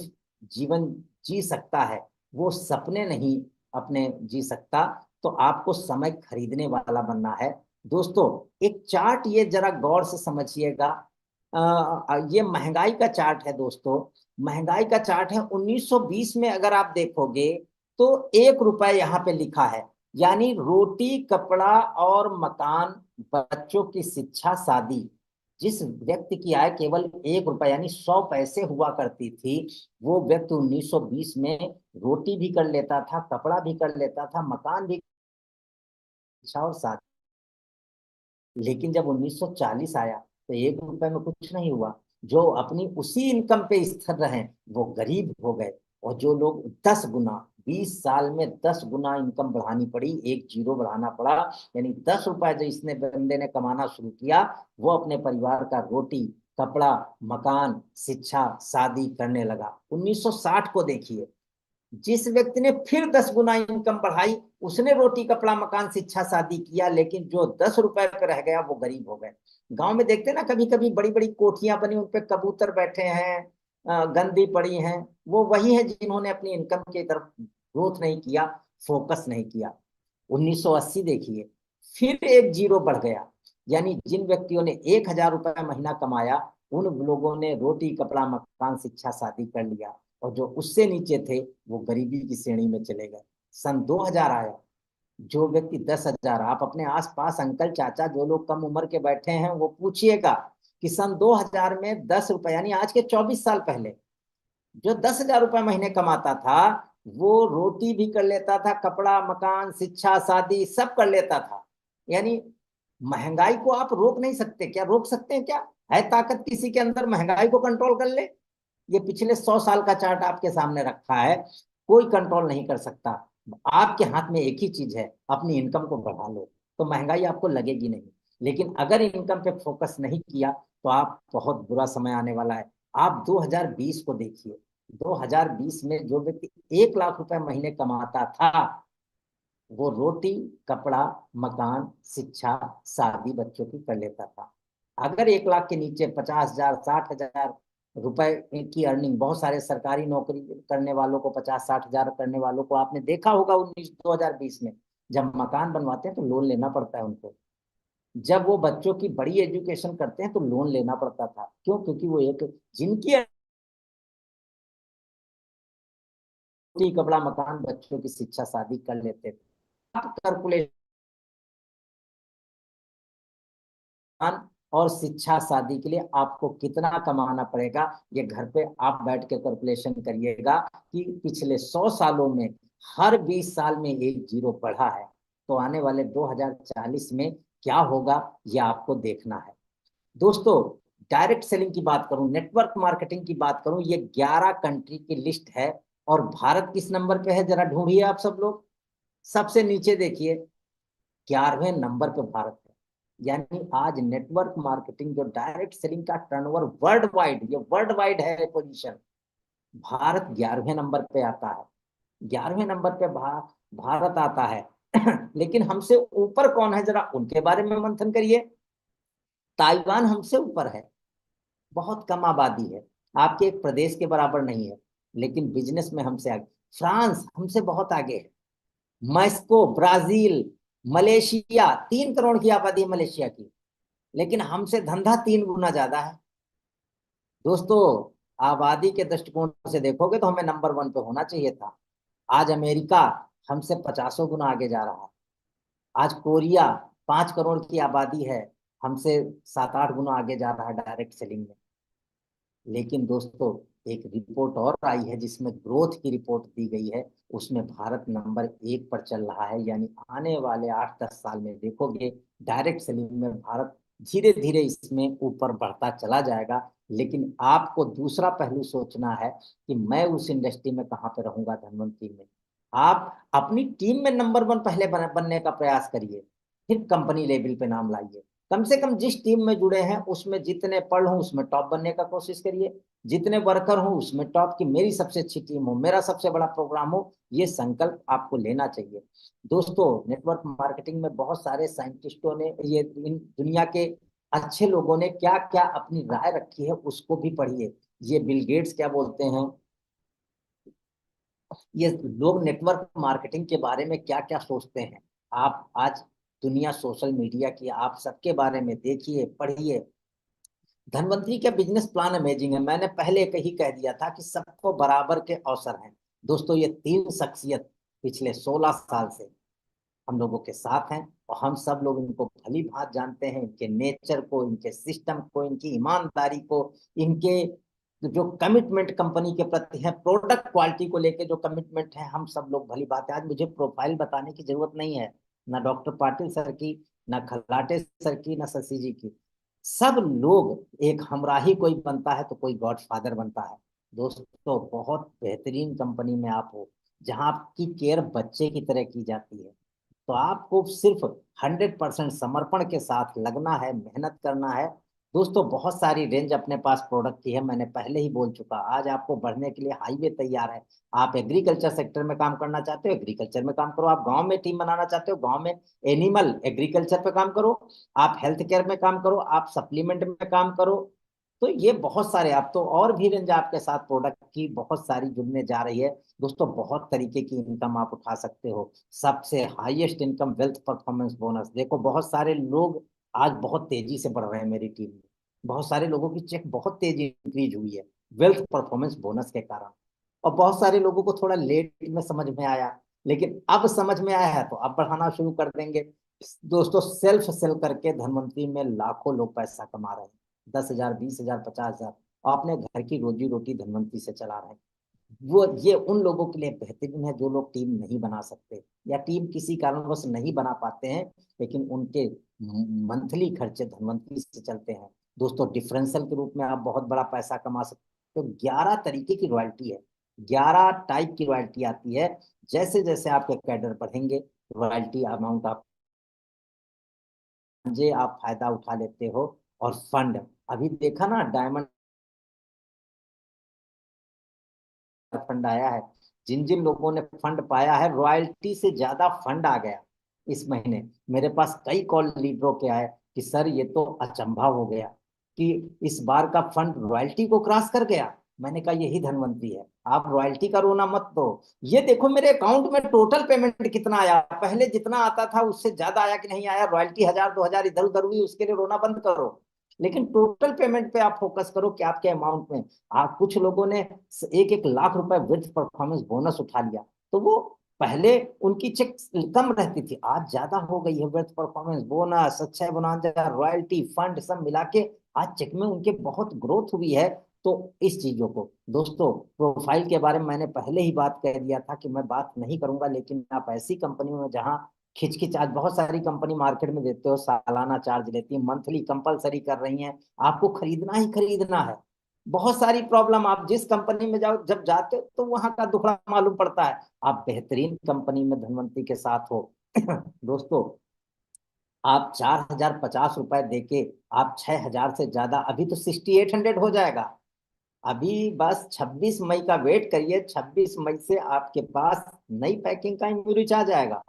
जीवन जी सकता है, वो सपने नहीं अपने जी सकता। तो आपको समय खरीदने वाला बनना है। दोस्तों, एक चार्ट ये जरा गौर से समझिएगा। ये महंगाई का चार्ट है दोस्तों। महंगाई का चार्ट है 1920 में। अगर आप देखोगे तो 1 रुपए यहाँ पे लिखा है, यानी रोटी, कपड़ा और मकान, बच्चों की शिक्षा, शादी। जिस व्यक्ति की आय केवल 1 रुपए यानी 100 पैसे हुआ करती थी, वो व्यक्ति 1920 में रोटी भी कर लेता था, कपड़ा भी कर लेता था, मकान भी, शिक्षा और शादी। लेकिन जब 1940 आया तो 1 रुपए में कुछ नहीं हुआ। जो अपनी उसी इनकम पे स्थिर रहे वो गरीब हो गए, और जो लोग 10 गुना, 20 साल में 10 गुना इनकम बढ़ानी पड़ी, एक जीरो बढ़ाना पड़ा, यानी 10 रुपए जो इसने बंदे ने कमाना शुरू किया, वो अपने परिवार का रोटी, कपड़ा, मकान, शिक्षा, शादी करने लगा। 1960 को देखिए, जिस व्यक्ति ने फिर 10 गुना इनकम बढ़ाई, उसने रोटी, कपड़ा, मकान, शिक्षा, शादी किया, लेकिन जो 10 रुपए पे रह गया वो गरीब हो गए। गांव में देखते ना, कभी कभी बड़ी बड़ी कोठियां बनी, उन पे कबूतर बैठे हैं, गंदी पड़ी हैं, वो वही है जिन्होंने अपनी इनकम की तरफ ग्रोथ नहीं किया, फोकस नहीं किया। 1980 देखिए, फिर एक जीरो बढ़ गया, यानी जिन व्यक्तियों ने 1,000 रुपए महीना कमाया, उन लोगों ने रोटी, कपड़ा, मकान, शिक्षा, शादी कर लिया, और जो उससे नीचे थे वो गरीबी की श्रेणी में चले गए। सन 2000 आया, जो व्यक्ति 10,000, आप अपने आसपास अंकल, चाचा, जो लोग कम उम्र के बैठे हैं, वो पूछिएगा कि सन 2000 में 10 रुपए, यानी आज के 24 साल पहले, जो 10,000 रुपए महीने कमाता था, वो रोटी भी कर लेता था, कपड़ा, मकान, शिक्षा, शादी सब कर लेता था। यानी महंगाई को आप रोक नहीं सकते। क्या रोक सकते हैं? क्या है ताकत किसी के अंदर महंगाई को कंट्रोल कर ले? ये पिछले 100 साल का चार्ट आपके सामने रखा है, कोई कंट्रोल नहीं कर सकता। आपके हाथ में एक ही चीज है, अपनी इनकम को बढ़ा लो, तो महंगाई आपको लगेगी नहीं। लेकिन अगर इनकम पे फोकस नहीं किया तो आप बहुत बुरा समय आने वाला है। आप 2020 को देखिए, 2020 में जो व्यक्ति 1 लाख रुपए महीने कमाता था, वो रोटी, कपड़ा, मकान, शिक्षा, शादी बच्चों की कर लेता था। अगर 1 लाख के नीचे 50,000, 60,000 रुपए की अर्निंग, बहुत सारे सरकारी नौकरी करने वालों को, 50-60 हजार करने वालों को आपने देखा होगा 2020 में, जब मकान बनवाते हैं तो लोन लेना पड़ता है उनको। जब वो बच्चों की बड़ी एजुकेशन करते हैं तो लोन लेना पड़ता था। क्यों? क्योंकि वो एक जिनकी रोटी, कपड़ा, मकान, बच्चों की शिक्षा, शादी कर लेते थे। आप कैलकुलेशन और शिक्षा, शादी के लिए आपको कितना कमाना पड़ेगा, ये घर पे आप बैठ के कैलकुलेशन करिएगा कि पिछले 100 सालों में हर 20 साल में एक जीरो बढ़ा है, तो आने वाले 2040 में क्या होगा, ये आपको देखना है। दोस्तों, डायरेक्ट सेलिंग की बात करूं, नेटवर्क मार्केटिंग की बात करूं, ये 11 कंट्री की लिस्ट है। और भारत किस नंबर पे है, जरा ढूंढिए आप सब लोग। सबसे नीचे देखिए, 11वें नंबर पे भारत है। यानी आज नेटवर्क मार्केटिंग जो डायरेक्ट सेलिंग का टर्नओवर वर्ल्ड वाइड, ये वर्ल्ड वाइड है पोजीशन, भारत 11वें नंबर पे आता है। 11वें नंबर पे भारत आता है। लेकिन हमसे ऊपर कौन है, जरा उनके बारे में मंथन करिए। ताइवान हमसे ऊपर है, बहुत कम आबादी है, आपके एक प्रदेश के बराबर नहीं है, लेकिन बिजनेस में हमसे आगे। फ्रांस हमसे बहुत आगे है। मैक्सिको, ब्राजील, मलेशिया, 3 करोड़ की आबादी है मलेशिया की, लेकिन हमसे धंधा 3 गुना ज्यादा है। दोस्तों, आबादी के दृष्टिकोण से देखोगे तो हमें नंबर 1 पे होना चाहिए था। आज अमेरिका हमसे 50 गुना आगे जा रहा है। आज कोरिया 5 करोड़ की आबादी है, हमसे 7-8 गुना आगे जा रहा है डायरेक्ट सेलिंग में। लेकिन दोस्तों, एक रिपोर्ट और आई है जिसमें ग्रोथ की रिपोर्ट दी गई है, उसमें भारत नंबर 1 पर चल रहा है। यानी आने वाले 8-10 साल में देखोगे, डायरेक्ट सेलिंग में भारत धीरे धीरे इसमें ऊपर बढ़ता चला जाएगा। लेकिन आपको दूसरा पहलू सोचना है कि मैं उस इंडस्ट्री में कहाँ पे रहूंगा, धनवंतरी में। आप अपनी टीम में नंबर 1 पहले बनने का प्रयास करिए, फिर कंपनी लेवल पे नाम लाइए। कम से कम जिस टीम में जुड़े हैं उसमें जितने पढ़ हो उसमें टॉप बनने का कोशिश करिए, जितने वर्कर हो उसमें टॉप, की मेरी सबसे अच्छी टीम हो, मेरा सबसे बड़ा प्रोग्राम हो, ये संकल्प आपको लेना चाहिए। दोस्तों, नेटवर्क मार्केटिंग में बहुत सारे साइंटिस्टों ने, ये इन दुनिया के अच्छे लोगों ने क्या क्या अपनी राय रखी है उसको भी पढ़िए। ये बिल गेट्स क्या बोलते हैं, ये लोग नेटवर्क मार्केटिंग के बारे में क्या क्या सोचते हैं। आप आज दुनिया सोशल मीडिया की, आप सबके बारे में देखिए, पढ़िए। धनवंतरी का बिजनेस प्लान अमेजिंग है। मैंने पहले ही कह दिया था कि सबको बराबर के अवसर हैं। दोस्तों, ये 3 शख्सियत पिछले 16 साल से हम लोगों के साथ हैं, और हम सब लोग इनको भली भांति जानते हैं, इनके नेचर को, इनके सिस्टम को, इनकी ईमानदारी को, इनके जो कमिटमेंट कंपनी के प्रति है, प्रोडक्ट क्वालिटी को लेके जो कमिटमेंट है, हम सब लोग भली बात है। आज मुझे प्रोफाइल बताने की जरूरत नहीं है, ना डॉक्टर पाटिल सर की, ना खल्लाटे सर की, ना शशि जी की। सब लोग एक हमराही, कोई बनता है तो कोई गॉडफादर बनता है। दोस्तों, बहुत बेहतरीन कंपनी में आप हो, जहां आपकी केयर बच्चे की तरह की जाती है। तो आपको सिर्फ 100% समर्पण के साथ लगना है, मेहनत करना है। दोस्तों, बहुत सारी रेंज अपने पास प्रोडक्ट की है, मैंने पहले ही बोल चुका। आज आपको बढ़ने के लिए हाईवे तैयार है। आप एग्रीकल्चर सेक्टर में काम करना चाहते हो, एग्रीकल्चर में काम करो। आप गांव में टीम बनाना चाहते हो, गांव में एनिमल एग्रीकल्चर पे काम करो। आप हेल्थ केयर में काम करो, आप सप्लीमेंट में काम करो। तो ये बहुत सारे, आप तो और भी रेंज आपके साथ प्रोडक्ट की बहुत सारी जुड़ने जा रही है। दोस्तों, बहुत तरीके की इनकम आप उठा सकते हो। सबसे highest income wealth performance bonus, देखो बहुत सारे लोग आज बहुत तेजी से बढ़ रहे हैं मेरी टीम में। बहुत सारे लोगों की चेक बहुत तेजी इंक्रीज हुई है वेल्थ परफॉर्मेंस बोनस के कारण। और बहुत सारे लोगों को थोड़ा लेट में समझ में आया, लेकिन अब समझ में आया है तो अब बढ़ाना शुरू कर देंगे। दोस्तों, सेल्फ सेल करके धनवंतरी में लाखों लोग पैसा कमा रहे हैं। 10,000, 20,000, 50,000, और अपने घर की रोजी रोटी धनवंतरी से चला रहे हैं। वो ये उन लोगों के लिए बेहतरीन है जो लोग टीम नहीं बना सकते, या टीम किसी कारणवश नहीं बना पाते हैं, लेकिन उनके मंथली खर्चे धनवंतरी से चलते हैं। दोस्तों, डिफरेंशियल के रूप में आप बहुत बड़ा पैसा कमा सकते हो। 11 तरीके की रॉयल्टी है, 11 टाइप की रॉयल्टी आती है। जैसे जैसे आपके कैडर बढ़ेंगे, रॉयल्टी अमाउंट आप गांजे आप फायदा उठा लेते हो। और फंड, अभी देखा ना डायमंड फंड आया है, जिन जिन लोगों ने फंड पाया है रॉयल्टी से ज्यादा फंड आ गया इस महीने। मेरे पास कई कॉल लीडरों के आए कि सर ये तो अचंभा हो गया कि इस बार का फंड रॉयल्टी को क्रॉस कर गया। मैंने कहा यही धनवंतरी है, आप रॉयल्टी का रोना मत दो। ये देखो मेरे अकाउंट में टोटल पेमेंट कितना आया, पहले जितना आता था उससे ज्यादा आया कि नहीं आया, रॉयल्टी 1000 2000 इधर उधर हुई उसके लिए रोना बंद करो, लेकिन टोटल पेमेंट पे आप फोकस करो कि आपके अमाउंट में। कुछ लोगों ने 1 1 लाख रुपए विथ परफॉर्मेंस बोनस उठा लिया, तो वो पहले उनकी चेक कम रहती थी, आज ज्यादा हो गई है। विथ परफॉर्मेंस बोनस, अच्छा बोनांजा, रॉयल्टी, फंड सब मिला के आज चेक में उनके बहुत ग्रोथ हुई है। तो इस चीजों को दोस्तों, प्रोफाइल के बारे में मैंने पहले ही बात कह दिया था कि मैं बात नहीं करूंगा, लेकिन आप ऐसी कंपनियों में जहां खिचखिच, आज बहुत सारी कंपनी मार्केट में देते हो सालाना चार्ज लेती है, मंथली कंपलसरी कर रही हैं, आपको खरीदना ही खरीदना है। बहुत सारी प्रॉब्लम, आप जिस कंपनी में जाओ जब जाते हो तो वहां का दुखड़ा मालूम पड़ता है। आप बेहतरीन कंपनी में धनवंतरी के साथ हो दोस्तों, आप 4050 रुपए देके आप 6000 से ज्यादा, अभी तो 6800 हो जाएगा। अभी बस 26 मई का वेट करिए, 26 मई से आपके पास नई पैकिंग का इन्वॉइस आ जाएगा।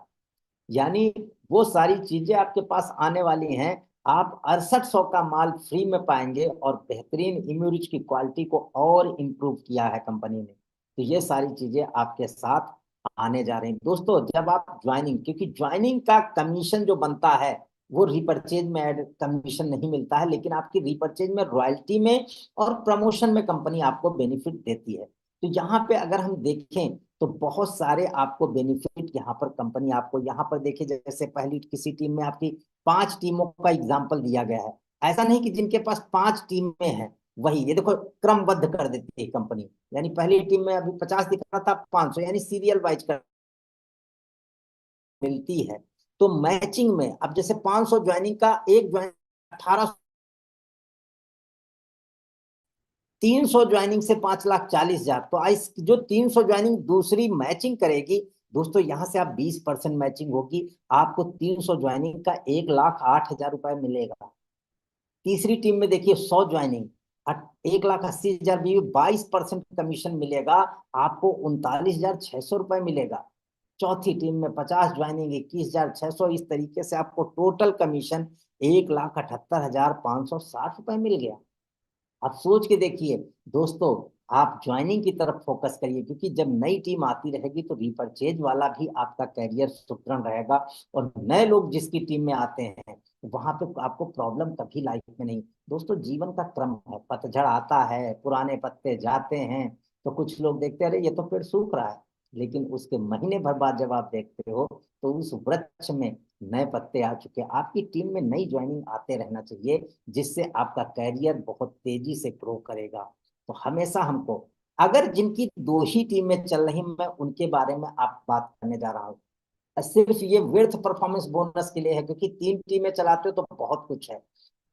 यानी वो सारी चीजें आपके पास आने वाली हैं। आप 6800 का माल फ्री में पाएंगे और बेहतरीन इम्यूरिच की क्वालिटी को और इम्प्रूव किया है कंपनी ने। तो ये सारी चीजें आपके साथ आने जा रही हैं दोस्तों। जब आप ज्वाइनिंग, क्योंकि ज्वाइनिंग का कमीशन जो बनता है वो रिपर्चेज में ऐड कमीशन नहीं मिलता है, लेकिन आपकी रिपर्चेज में, रॉयल्टी में और प्रमोशन में कंपनी आपको बेनिफिट देती है। तो यहाँ पे अगर हम देखें तो बहुत सारे आपको बेनिफिट यहाँ पर कंपनी आपको, यहाँ पर देखिए जैसे पहली किसी टीम में आपकी 5 टीमों का एग्जाम्पल दिया गया है। ऐसा नहीं कि जिनके पास 5 टीमें हैं वही, ये देखो क्रमबद्ध कर देती है कंपनी। यानी पहली टीम में अभी 50 दिख रहा था, 500, यानी सीरियल वाइज कर मिलती है। तो मैचिंग में अब जैसे 500 ज्वाइनिंग का एक ज्वाइन 1800, 300 ज्वाइनिंग से 5,40,000, तो इस जो 300 ज्वाइनिंग दूसरी मैचिंग करेगी दोस्तों, यहां से आप 20% मैचिंग होगी, आपको 300 ज्वाइनिंग का 1,08,000 रुपए मिलेगा। तीसरी टीम में देखिए 100 ज्वाइनिंग, 1,80,000 भी, 22% कमीशन मिलेगा, आपको 39,600 रुपए मिलेगा। चौथी टीम में 50 ज्वाइनिंग, 21,600, इस तरीके से आपको टोटल कमीशन 1,78,560 रुपए मिल गया। आप सोच के देखिए दोस्तों, आप ज्वाइनिंग की तरफ फोकस करिए, क्योंकि जब नई टीम आती रहेगी तो रिपर्चेज वाला भी आपका कैरियर सुदृढ़ रहेगा। और नए लोग जिसकी टीम में आते हैं वहां पे आपको प्रॉब्लम कभी लाइफ में नहीं। दोस्तों जीवन का क्रम है, पतझड़ आता है, पुराने पत्ते जाते हैं, तो कुछ लोग देखते हैं अरे ये तो पेड़ सूख रहा है, लेकिन उसके महीने भर बाद जब आप देखते हो तो उस वृक्ष में नए पत्ते आ चुके हैं। आपकी टीम में नई ज्वाइनिंग आते रहना चाहिए, जिससे आपका कैरियर बहुत तेजी से ग्रो करेगा। तो हमेशा हमको, अगर जिनकी 2 ही टीमें चल रही, मैं उनके बारे में आप बात करने जा रहा हूँ। सिर्फ ये विर्थ परफॉर्मेंस बोनस के लिए है, क्योंकि 3 टीमें चलाते हो तो बहुत कुछ है।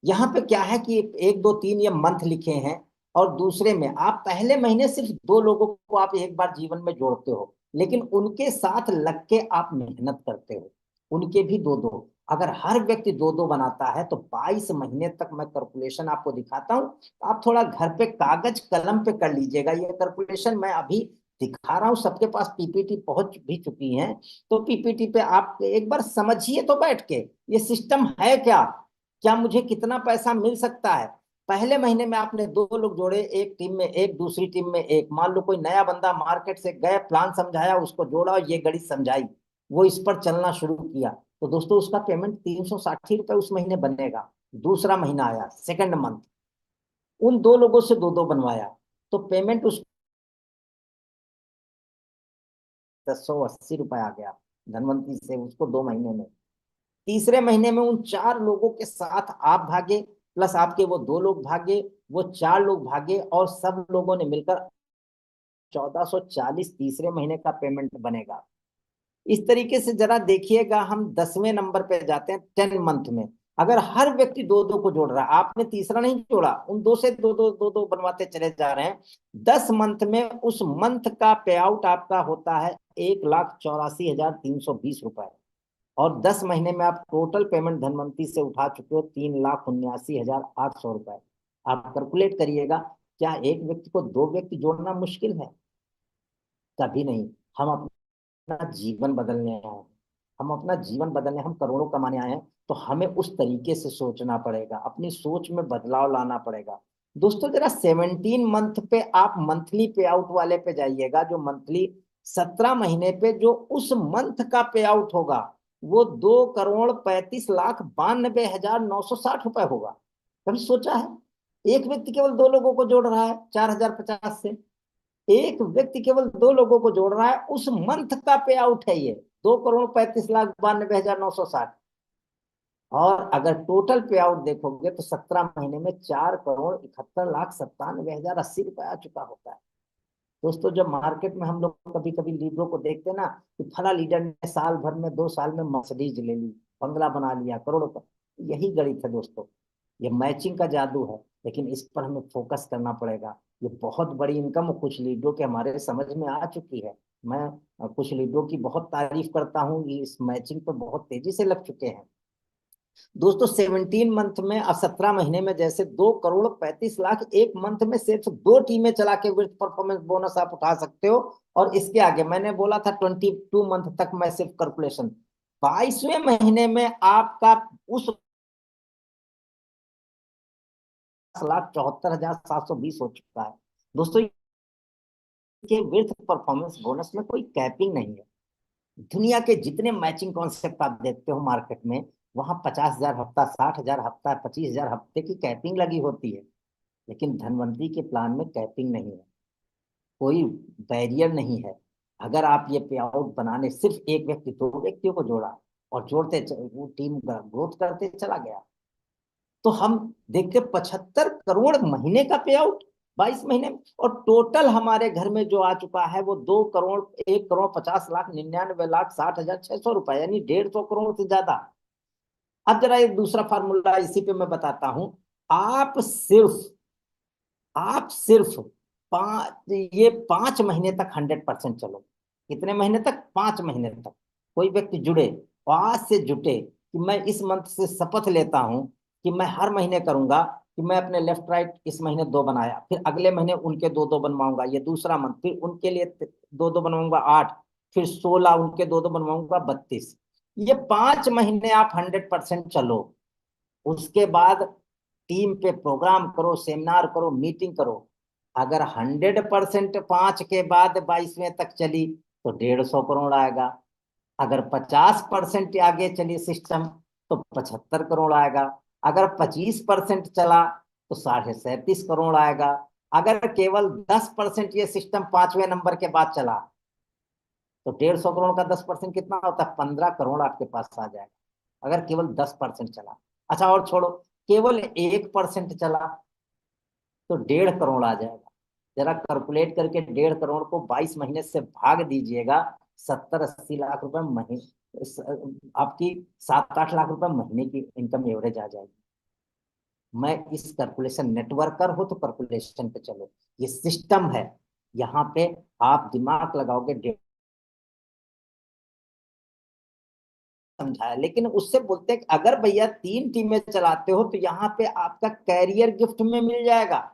यहाँ पे क्या है कि 1 2 3 ये मंथ लिखे हैं, और दूसरे में आप पहले महीने सिर्फ 2 लोगों को आप एक बार जीवन में जोड़ते हो, लेकिन उनके साथ लग के आप मेहनत करते हो, उनके भी 2 2। अगर हर व्यक्ति 2 2 बनाता है तो 22 महीने तक, मैं कैलकुलेशन आपको दिखाता हूँ, आप थोड़ा घर पे कागज कलम पे कर लीजिएगा। ये कैलकुलेशन मैं अभी दिखा रहा हूँ, सबके पास पीपीटी पहुंच भी चुकी है, तो पीपीटी पे आप एक बार समझिए तो बैठ के, ये सिस्टम है क्या, क्या मुझे कितना पैसा मिल सकता है। पहले महीने में आपने 2 लोग जोड़े, एक टीम में एक, दूसरी टीम में एक, मान लो कोई नया बंदा मार्केट से गए, प्लान समझाया, उसको जोड़ा और ये गणित समझाई, वो इस पर चलना शुरू किया, तो दोस्तों उसका पेमेंट 360 रुपए उस महीने बनेगा। दूसरा महीना आया, सेकंड मंथ, उन 2 लोगों से 2 2 बनवाया, तो पेमेंट उस 180 रुपए आ गया धनवंतरी से उसको 2 महीने में। तीसरे महीने में उन 4 लोगों के साथ आप भागे, प्लस आपके वो 2 लोग भागे, वो 4 लोग भागे, और सब लोगों ने मिलकर 1440 तीसरे महीने का पेमेंट बनेगा। इस तरीके से जरा देखिएगा, हम 10वें नंबर पे जाते हैं 10 मंथ में। अगर हर व्यक्ति 2 2 को जोड़ रहा है, आपने तीसरा नहीं जोड़ा, उन 2 से 2 2 बनवाते चले जा रहे हैं, 10 मंथ में उस मंथ का पे आउट आपका होता है 1,84,320 रुपए। और 10 महीने में आप टोटल पेमेंट धनवंतरी से उठा चुके हो 3,79,800 रुपए। आप कैलकुलेट करिएगा, क्या एक व्यक्ति को दो व्यक्ति जोड़ना मुश्किल है? कभी नहीं। हम अपना जीवन बदलने आए हैं, हम अपना जीवन बदलने, हम करोड़ों कमाने आए हैं, तो हमें उस तरीके से सोचना पड़ेगा, अपनी सोच में बदलाव लाना पड़ेगा। दोस्तों जरा 17 मंथ पे आप मंथली पे आउट वाले पे जाइएगा, जो मंथली 17 महीने पे जो उस मंथ का पे आउट होगा वो 2,35,92,960 रुपए होगा। कभी सोचा है? एक व्यक्ति केवल दो लोगों को जोड़ रहा है 4,050 से, एक व्यक्ति केवल दो लोगों को जोड़ रहा है, उस मंथ का पे आउट है ये 2,35,92,960। और अगर टोटल पे आउट देखोगे तो 17 महीने में 4,71,97,080 रुपए आ चुका होता है। दोस्तों जब मार्केट में हम लोग कभी कभी लीडरों को देखते हैं ना, कि फला लीडर ने साल भर में 2 साल में मर्सिडीज ले ली, बंगला बना लिया, करोड़ों का, यही गणित है दोस्तों। ये मैचिंग का जादू है, लेकिन इस पर हमें फोकस करना पड़ेगा। ये बहुत बड़ी इनकम कुछ लीडरों के हमारे समझ में आ चुकी है। मैं कुछ लीडरों की बहुत तारीफ करता हूँ, ये इस मैचिंग पर बहुत तेजी से लग चुके हैं। दोस्तों 17 मंथ में और 17 महीने में जैसे 2,35,00,000 एक मंथ में सिर्फ दो टीमें चला के विथ परफॉर्मेंस बोनस आप उठा सकते हो। और इसके आगे मैंने बोला था 22 मंथ तक मैं सिर्फ कैलकुलेशन, 22वें महीने में आपका उस 10,74,720 हो चुका है। दोस्तों के विथ परफॉर्मेंस बोनस में कोई कैपिंग नहीं है। दुनिया के जितने मैचिंग कॉन्सेप्ट आप देखते हो मार्केट में, वहां 50,000 हफ्ता, 60,000 हफ्ता, 25,000 हफ्ते की कैपिंग लगी होती है। लेकिन धनवंतरी के प्लान में कैपिंग नहीं है, कोई बैरियर नहीं है। अगर आप ये पे आउट बनाने सिर्फ एक व्यक्ति दो व्यक्तियों को जोड़ा और वो टीम ग्रोथ करते चला गया, तो हम देखते 75 करोड़ महीने का पे आउट 22 महीने में। और टोटल हमारे घर में जो आ चुका है वो 2 करोड़ 1,50,99,60,600 रुपए, यानी 150 करोड़ से ज्यादा। अब जरा एक दूसरा फार्मूला इसी पे मैं बताता हूं। आप सिर्फ ये 5 महीने तक 100% चलो। कितने महीने तक? 5 महीने तक। कोई व्यक्ति जुड़े और आज से जुटे कि मैं इस मंथ से शपथ लेता हूं कि मैं हर महीने करूंगा, कि मैं अपने लेफ्ट राइट इस महीने दो बनाया, फिर अगले महीने उनके दो दो बनवाऊंगा, ये दूसरा मंथ, फिर उनके लिए दो दो बनवाऊंगा 8, फिर 16 उनके दो दो बनवाऊंगा 32। ये 5 महीने आप 100% चलो। उसके बाद टीम पे प्रोग्राम करो, सेमिनार करो, मीटिंग करो। अगर 100% 5 के बाद 22वें तक चली तो 150 करोड़ आएगा। अगर 50% आगे चली सिस्टम तो 75 करोड़ आएगा। अगर 25% चला तो 37.5 करोड़ आएगा। अगर केवल 10% ये सिस्टम 5वें नंबर के बाद चला तो 150 करोड़ का 10% कितना होता है? 15 करोड़ आपके पास आ जाएगा, अगर केवल 10% चला। अच्छा और छोड़ो, केवल 1% चला तो 1.5 करोड़ आ जाएगा। जरा कैलकुलेट करके 1.5 करोड़ को 22 महीने से भाग दीजिएगा, 70-80 लाख रुपए महीने, आपकी 7-8 लाख रुपए महीने की इनकम एवरेज आ जाएगी। मैं इस कैलकुलेशन, नेटवर्कर हो तो कैलकुलेशन पे चलो, ये सिस्टम है, यहाँ पे आप दिमाग लगाओगे समझाया। लेकिन उससे बोलते हैं कि अगर भैया 3 टीमें चलाते हो तो यहाँ पे आपका कैरियर गिफ्ट में मिल जाएगा।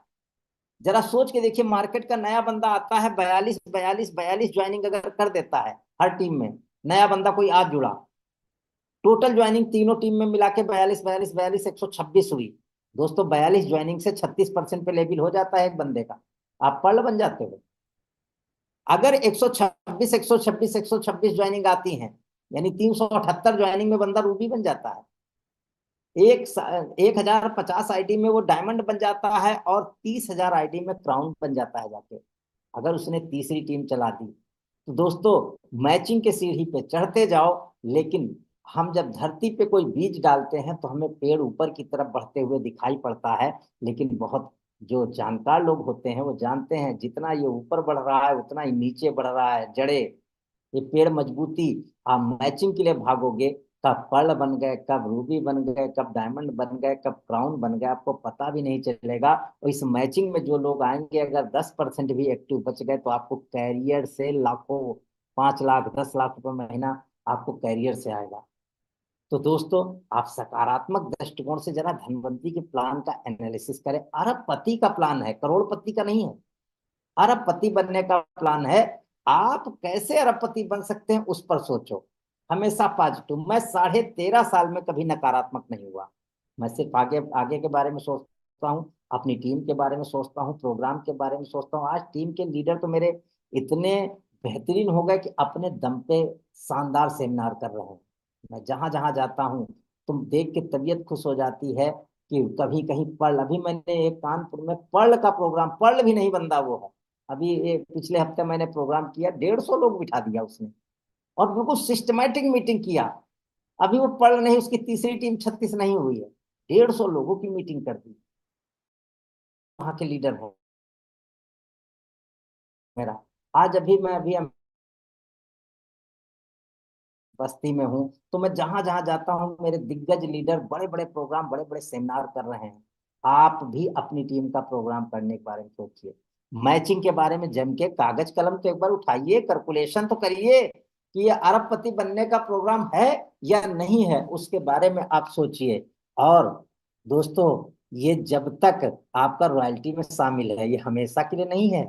जरा सोच के देखिए, मार्केट का नया बंदा आता है, 42 ज्वाइनिंग अगर कर देता है हर टीम में, नया बंदा कोई आज जुड़ा, टोटल ज्वाइनिंग तीनों टीम में मिला के 42 126 हुई। दोस्तों 42 ज्वाइनिंग से 36% पे लेवल हो जाता है एक बंदे का, आप पर्ल बन जाते हो। अगर 126 ज्वाइनिंग आती हैं, यानी 378 ज्वाइनिंग में बंदा रूबी बन जाता है। 1,050 आईडी में वो डायमंड बन जाता है, और 30,000 आईडी में क्राउन बन जाता है जाके, अगर उसने तीसरी टीम चला दी। तो दोस्तों मैचिंग के सीढ़ी पे चढ़ते जाओ, लेकिन हम जब धरती पे कोई बीज डालते हैं तो हमें पेड़ ऊपर की तरफ बढ़ते हुए दिखाई पड़ता है। लेकिन बहुत जो जानकार लोग होते हैं वो जानते हैं, जितना ये ऊपर बढ़ रहा है उतना ही नीचे बढ़ रहा है जड़े, ये पेड़ मजबूती। आप मैचिंग के लिए भागोगे, कब पर्ल बन गए, कब रूबी बन गए, कब डायमंड बन गए, कब क्राउन बन गए, आपको पता भी नहीं चलेगा। और इस मैचिंग में जो लोग आएंगे, अगर 10% भी एक्टिव बच गए तो आपको कैरियर से लाखों, 5 लाख 10 लाख रुपए महीना आपको कैरियर से आएगा। तो दोस्तों, आप सकारात्मक दृष्टिकोण से जरा धनवंतरी के प्लान का एनालिसिस करें। अरबपति का प्लान है, करोड़पति का नहीं है। अरबपति बनने का प्लान है। आप कैसे अरबपति बन सकते हैं उस पर सोचो। हमेशा पॉजिटिव। मैं 13.5 साल में कभी नकारात्मक नहीं हुआ। मैं सिर्फ आगे आगे के बारे में सोचता हूँ, अपनी टीम के बारे में सोचता हूँ, प्रोग्राम के बारे में सोचता हूँ। आज टीम के लीडर तो मेरे इतने बेहतरीन हो गए कि अपने दम पे शानदार सेमिनार कर रहे हैं। मैं जहां जहां जाता हूँ, तुम देख के तबीयत खुश हो जाती है कि कभी कहीं पर्ल, अभी मैंने एक कानपुर में पर्ल का प्रोग्राम, पर्ल भी नहीं बंदा वो है, अभी ये पिछले हफ्ते मैंने प्रोग्राम किया, 150 लोग बिठा दिया उसने, और बिल्कुल सिस्टमैटिक मीटिंग किया। अभी वो पढ़ नहीं, उसकी तीसरी टीम 36 नहीं हुई है, 150 लोगों की मीटिंग कर दी। वहां के लीडर है मेरा। आज अभी मैं अभी बस्ती में हूँ, तो मैं जहां जहां जाता हूँ मेरे दिग्गज लीडर बड़े बड़े प्रोग्राम, बड़े बड़े सेमिनार कर रहे हैं। आप भी अपनी टीम का प्रोग्राम करने के बारे में सोचिए। मैचिंग के बारे में जम के कागज कलम तो एक बार उठाइए, कैलकुलेशन तो करिए कि ये अरबपति बनने का प्रोग्राम है या नहीं है, उसके बारे में आप सोचिए। और दोस्तों, ये जब तक आपका रॉयल्टी में शामिल है, ये हमेशा के लिए नहीं है।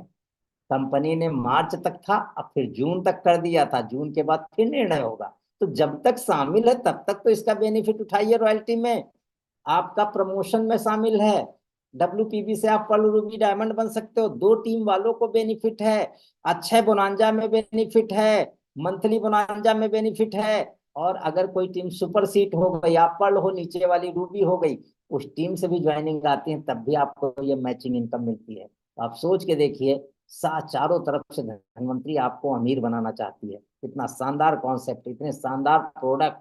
कंपनी ने मार्च तक था, अब फिर जून तक कर दिया था, जून के बाद फिर निर्णय होगा। तो जब तक शामिल है तब तक तो इसका बेनिफिट उठाइए। रॉयल्टी में आपका प्रमोशन में शामिल है, WPB से आप पर्ल रूबी डायमंड बन सकते हो, 2 टीम वालों को बेनिफिट है, अक्षय बोनांजा में बेनिफिट है, मंथली बोनांजा में बेनिफिट है। और अगर कोई टीम सुपर सीट हो गई, आप पर्ल हो, नीचे वाली रूबी हो गई, उस टीम से भी ज्वाइनिंग आती है, तब भी आपको ये मैचिंग इनकम मिलती है। तो आप सोच के देखिए, चारों तरफ से धनवंतरी आपको अमीर बनाना चाहती है। इतना शानदार कॉन्सेप्ट, इतने शानदार प्रोडक्ट,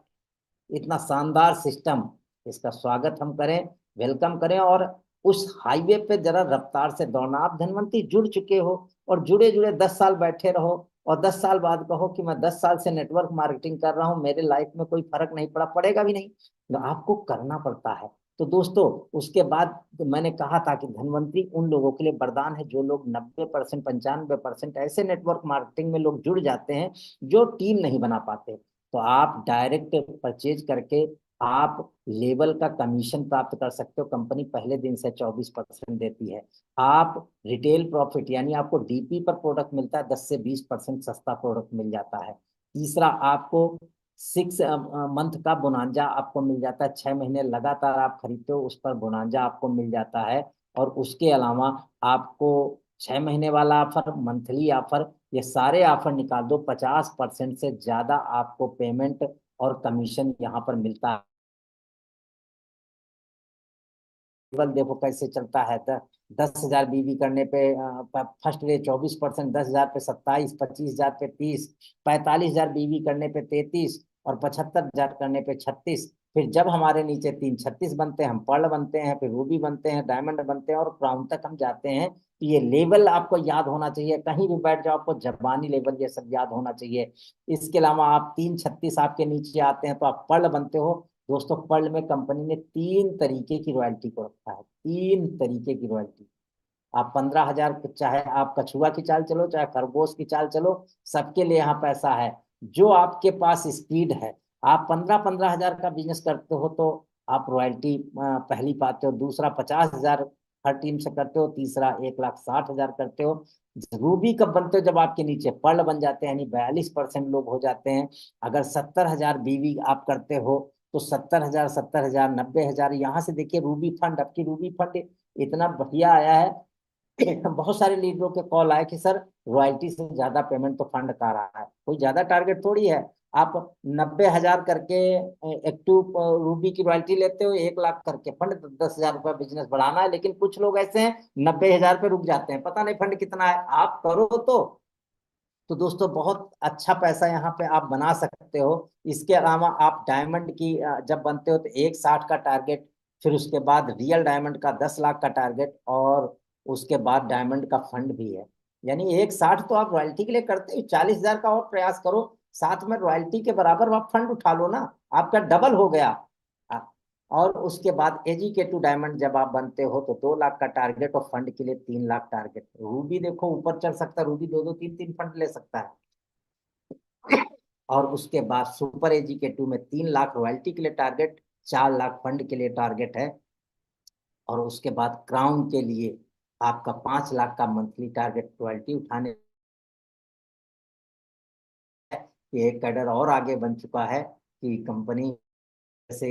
इतना शानदार सिस्टम, इसका स्वागत हम करें, वेलकम करें। और उस हाईवे पे जरा रफ्तार से दौड़ना। आप धनवंतरी जुड़ चुके हो, और जुड़े जुड़े 10 साल बैठे रहो, और 10 साल बाद कहो कि मैं 10 साल से नेटवर्क मार्केटिंग कर रहा हूँ, मेरे लाइफ में कोई फर्क नहीं पड़ा, पड़ेगा भी नहीं। तो आपको करना पड़ता है। तो दोस्तों, उसके बाद तो मैंने कहा था कि धनवंतरी उन लोगों के लिए वरदान है जो लोग 90%, 95% ऐसे नेटवर्क मार्केटिंग में लोग जुड़ जाते हैं जो टीम नहीं बना पाते। तो आप डायरेक्ट परचेज करके आप लेवल का कमीशन प्राप्त कर सकते हो। कंपनी पहले दिन से 24% देती है। आप रिटेल प्रॉफिट, यानी आपको डीपी पर प्रोडक्ट मिलता है, 10 से 20% सस्ता प्रोडक्ट मिल जाता है। तीसरा, आपको 6 मंथ का बोनांजा आपको मिल जाता है, 6 महीने लगातार आप खरीदते हो उस पर बोनांजा आपको मिल जाता है। और उसके अलावा आपको 6 महीने वाला ऑफर, मंथली ऑफर, ये सारे ऑफर निकाल दो, 50% से ज्यादा आपको पेमेंट और कमीशन यहाँ पर मिलता है। केवल देखो कैसे चलता है। 10,000 बीवी करने पे फर्स्ट डे 24%, 10,000 पे 27, 25,000 पे 30, 45,000 बीवी करने पे 33, और 75,000 करने पे 36। फिर जब हमारे नीचे 336 बनते हैं, हम पर्ल बनते हैं, फिर रूबी बनते हैं, डायमंड बनते हैं, और क्राउन तक हम जाते हैं। तो ये लेवल आपको याद होना चाहिए, कहीं भी बैठ जाओ आपको जबानी लेवल ये सब याद होना चाहिए। इसके अलावा आप 336 आपके नीचे आते हैं तो आप पर्ल बनते हो। दोस्तों, पर्ल में कंपनी ने 3 तरीके की रॉयल्टी को रखा है, 3 तरीके की रॉयल्टी। आप 15,000, चाहे आप कछुआ की चाल चलो, चाहे खरगोश की चाल चलो, सबके लिए यहाँ पैसा है। जो आपके पास स्पीड है, आप 15-15 हजार का बिजनेस करते हो तो आप रॉयल्टी पहली पाते हो। दूसरा, 50,000 हर टीम से करते हो। तीसरा, 1,60,000 करते हो। रूबी कब बनते हो? जब आपके नीचे पर्ल बन जाते हैं, यानी 42% लोग हो जाते हैं। अगर 70,000 बीवी आप करते हो तो 70,000, 70,000, 90,000, यहाँ से देखिए रूबी फंड, अब की रूबी फंड इतना बढ़िया आया है। बहुत सारे लीडरों के कॉल आए कि सर, रॉयल्टी से ज्यादा पेमेंट तो फंड का रहा है। कोई ज्यादा टारगेट थोड़ी है। आप 90,000 करके एक्टिव रूबी की रॉयल्टी लेते हो, 1 लाख करके फंड, 10,000 रुपया बिजनेस बढ़ाना है। लेकिन कुछ लोग ऐसे हैं 90,000 पे रुक जाते हैं, पता नहीं फंड कितना है, आप करो तो दोस्तों, बहुत अच्छा पैसा यहाँ पे आप बना सकते हो। इसके अलावा आप डायमंड की जब बनते हो तो 1,60 का टारगेट, फिर उसके बाद रियल डायमंड का 10 लाख का टारगेट, और उसके बाद डायमंड का फंड भी है। यानी 1,60 तो आप रॉयल्टी के लिए करते हो, 40,000 का और प्रयास करो, साथ में रॉयल्टी के बराबर आप फंड उठा लो ना, आपका डबल हो गया। और उसके बाद एजीके 2 डायमंड जब आप बनते हो तो 2 लाख का टारगेट, और फंड के लिए 3 लाख टारगेट। रूबी देखो ऊपर चल सकता है, रूबी 2-2, 3-3 फंड ले सकता है। और उसके बाद सुपर एजीके 2 में 3 लाख रॉयल्टी के लिए टारगेट, 4 लाख फंड के लिए टारगेट है। और उसके बाद क्राउन के लिए आपका 5 लाख का मंथली टारगेट रॉयल्टी उठाने। ये एक कैडर और आगे बन चुका है कि कंपनी से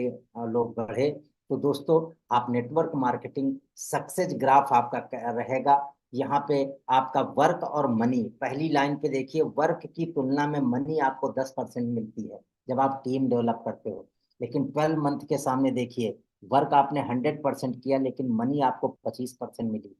लोग बढ़े। तो दोस्तों, आप नेटवर्क मार्केटिंग सक्सेस ग्राफ आपका रहेगा। यहाँ पे आपका वर्क और मनी, पहली लाइन पे देखिए, वर्क की तुलना में मनी आपको 10% मिलती है जब आप टीम डेवलप करते हो। लेकिन 12 मंथ के सामने देखिए, वर्क आपने 100% किया लेकिन मनी आपको 25% मिली।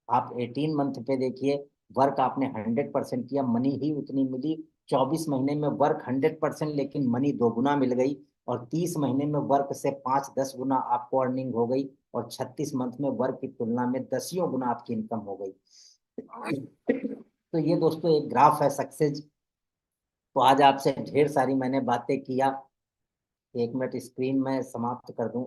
आप 18 मंथ पे देखिए, वर्क आपने 100% किया, मनी ही उतनी मिली। 24 महीने में वर्क 100% लेकिन मनी 2 गुना मिल गई। और 30 महीने में वर्क से 5-10 गुना आपको अर्निंग हो गई। और 36 मंथ में वर्क की तुलना में 10 गुना आपकी इनकम हो गई। तो ये दोस्तों एक ग्राफ है सक्सेस। तो आज आपसे ढेर सारी मैंने बातें किया। 1 मिनट स्क्रीन में समाप्त कर दूं।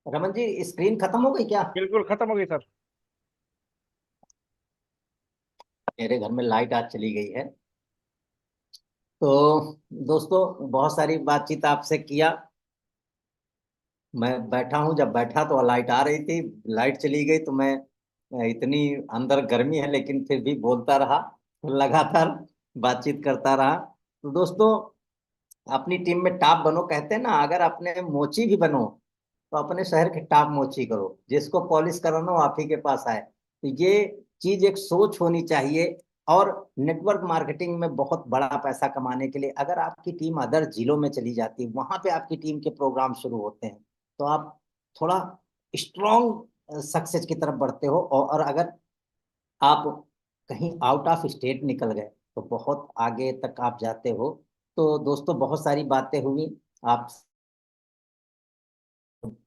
रमन जी, स्क्रीन खत्म हो गई क्या? बिल्कुल खत्म हो गई सर। मेरे घर में लाइट आज चली गई है। तो दोस्तों, बहुत सारी बातचीत आपसे किया। मैं बैठा हूँ, जब बैठा तो लाइट आ रही थी, लाइट चली गई तो मैं इतनी अंदर गर्मी है लेकिन फिर भी बोलता रहा, लगातार बातचीत करता रहा। तो दोस्तों, अपनी टीम में टॉप बनो। कहते हैं ना, अगर अपने मोची भी बनो तो अपने शहर के टॉप मोची करो, जिसको पॉलिश कराना हो आप ही के पास आए। तो ये चीज एक सोच होनी चाहिए। और नेटवर्क मार्केटिंग में बहुत बड़ा पैसा कमाने के लिए अगर आपकी टीम अदर जिलों में चली जाती है, वहां पे आपकी टीम के प्रोग्राम शुरू होते हैं, तो आप थोड़ा स्ट्रॉन्ग सक्सेस की तरफ बढ़ते हो। और अगर आप कहीं आउट ऑफ स्टेट निकल गए तो बहुत आगे तक आप जाते हो। तो दोस्तों, बहुत सारी बातें हुई। आप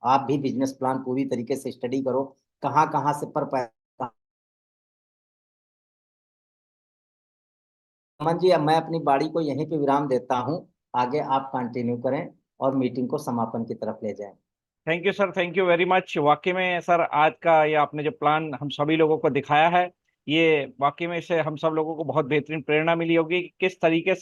आप भी बिजनेस प्लान पूरी तरीके से स्टडी करो, कहाँ कहाँ से पर पैसा। अमन जी, अब मैं अपनी बाड़ी को यहीं पे विराम देता हूँ। आगे आप कंटिन्यू करें और मीटिंग को समापन की तरफ ले जाएं। Thank you sir, thank you very much. वाकई में सर, आज का ये आपने जो प्लान हम सभी लोगों को दिखाया है, ये वाकई में से हम सब लोगों को बहुत बेहतरीन प्रेरणा मिली होगी कि किस तरीके से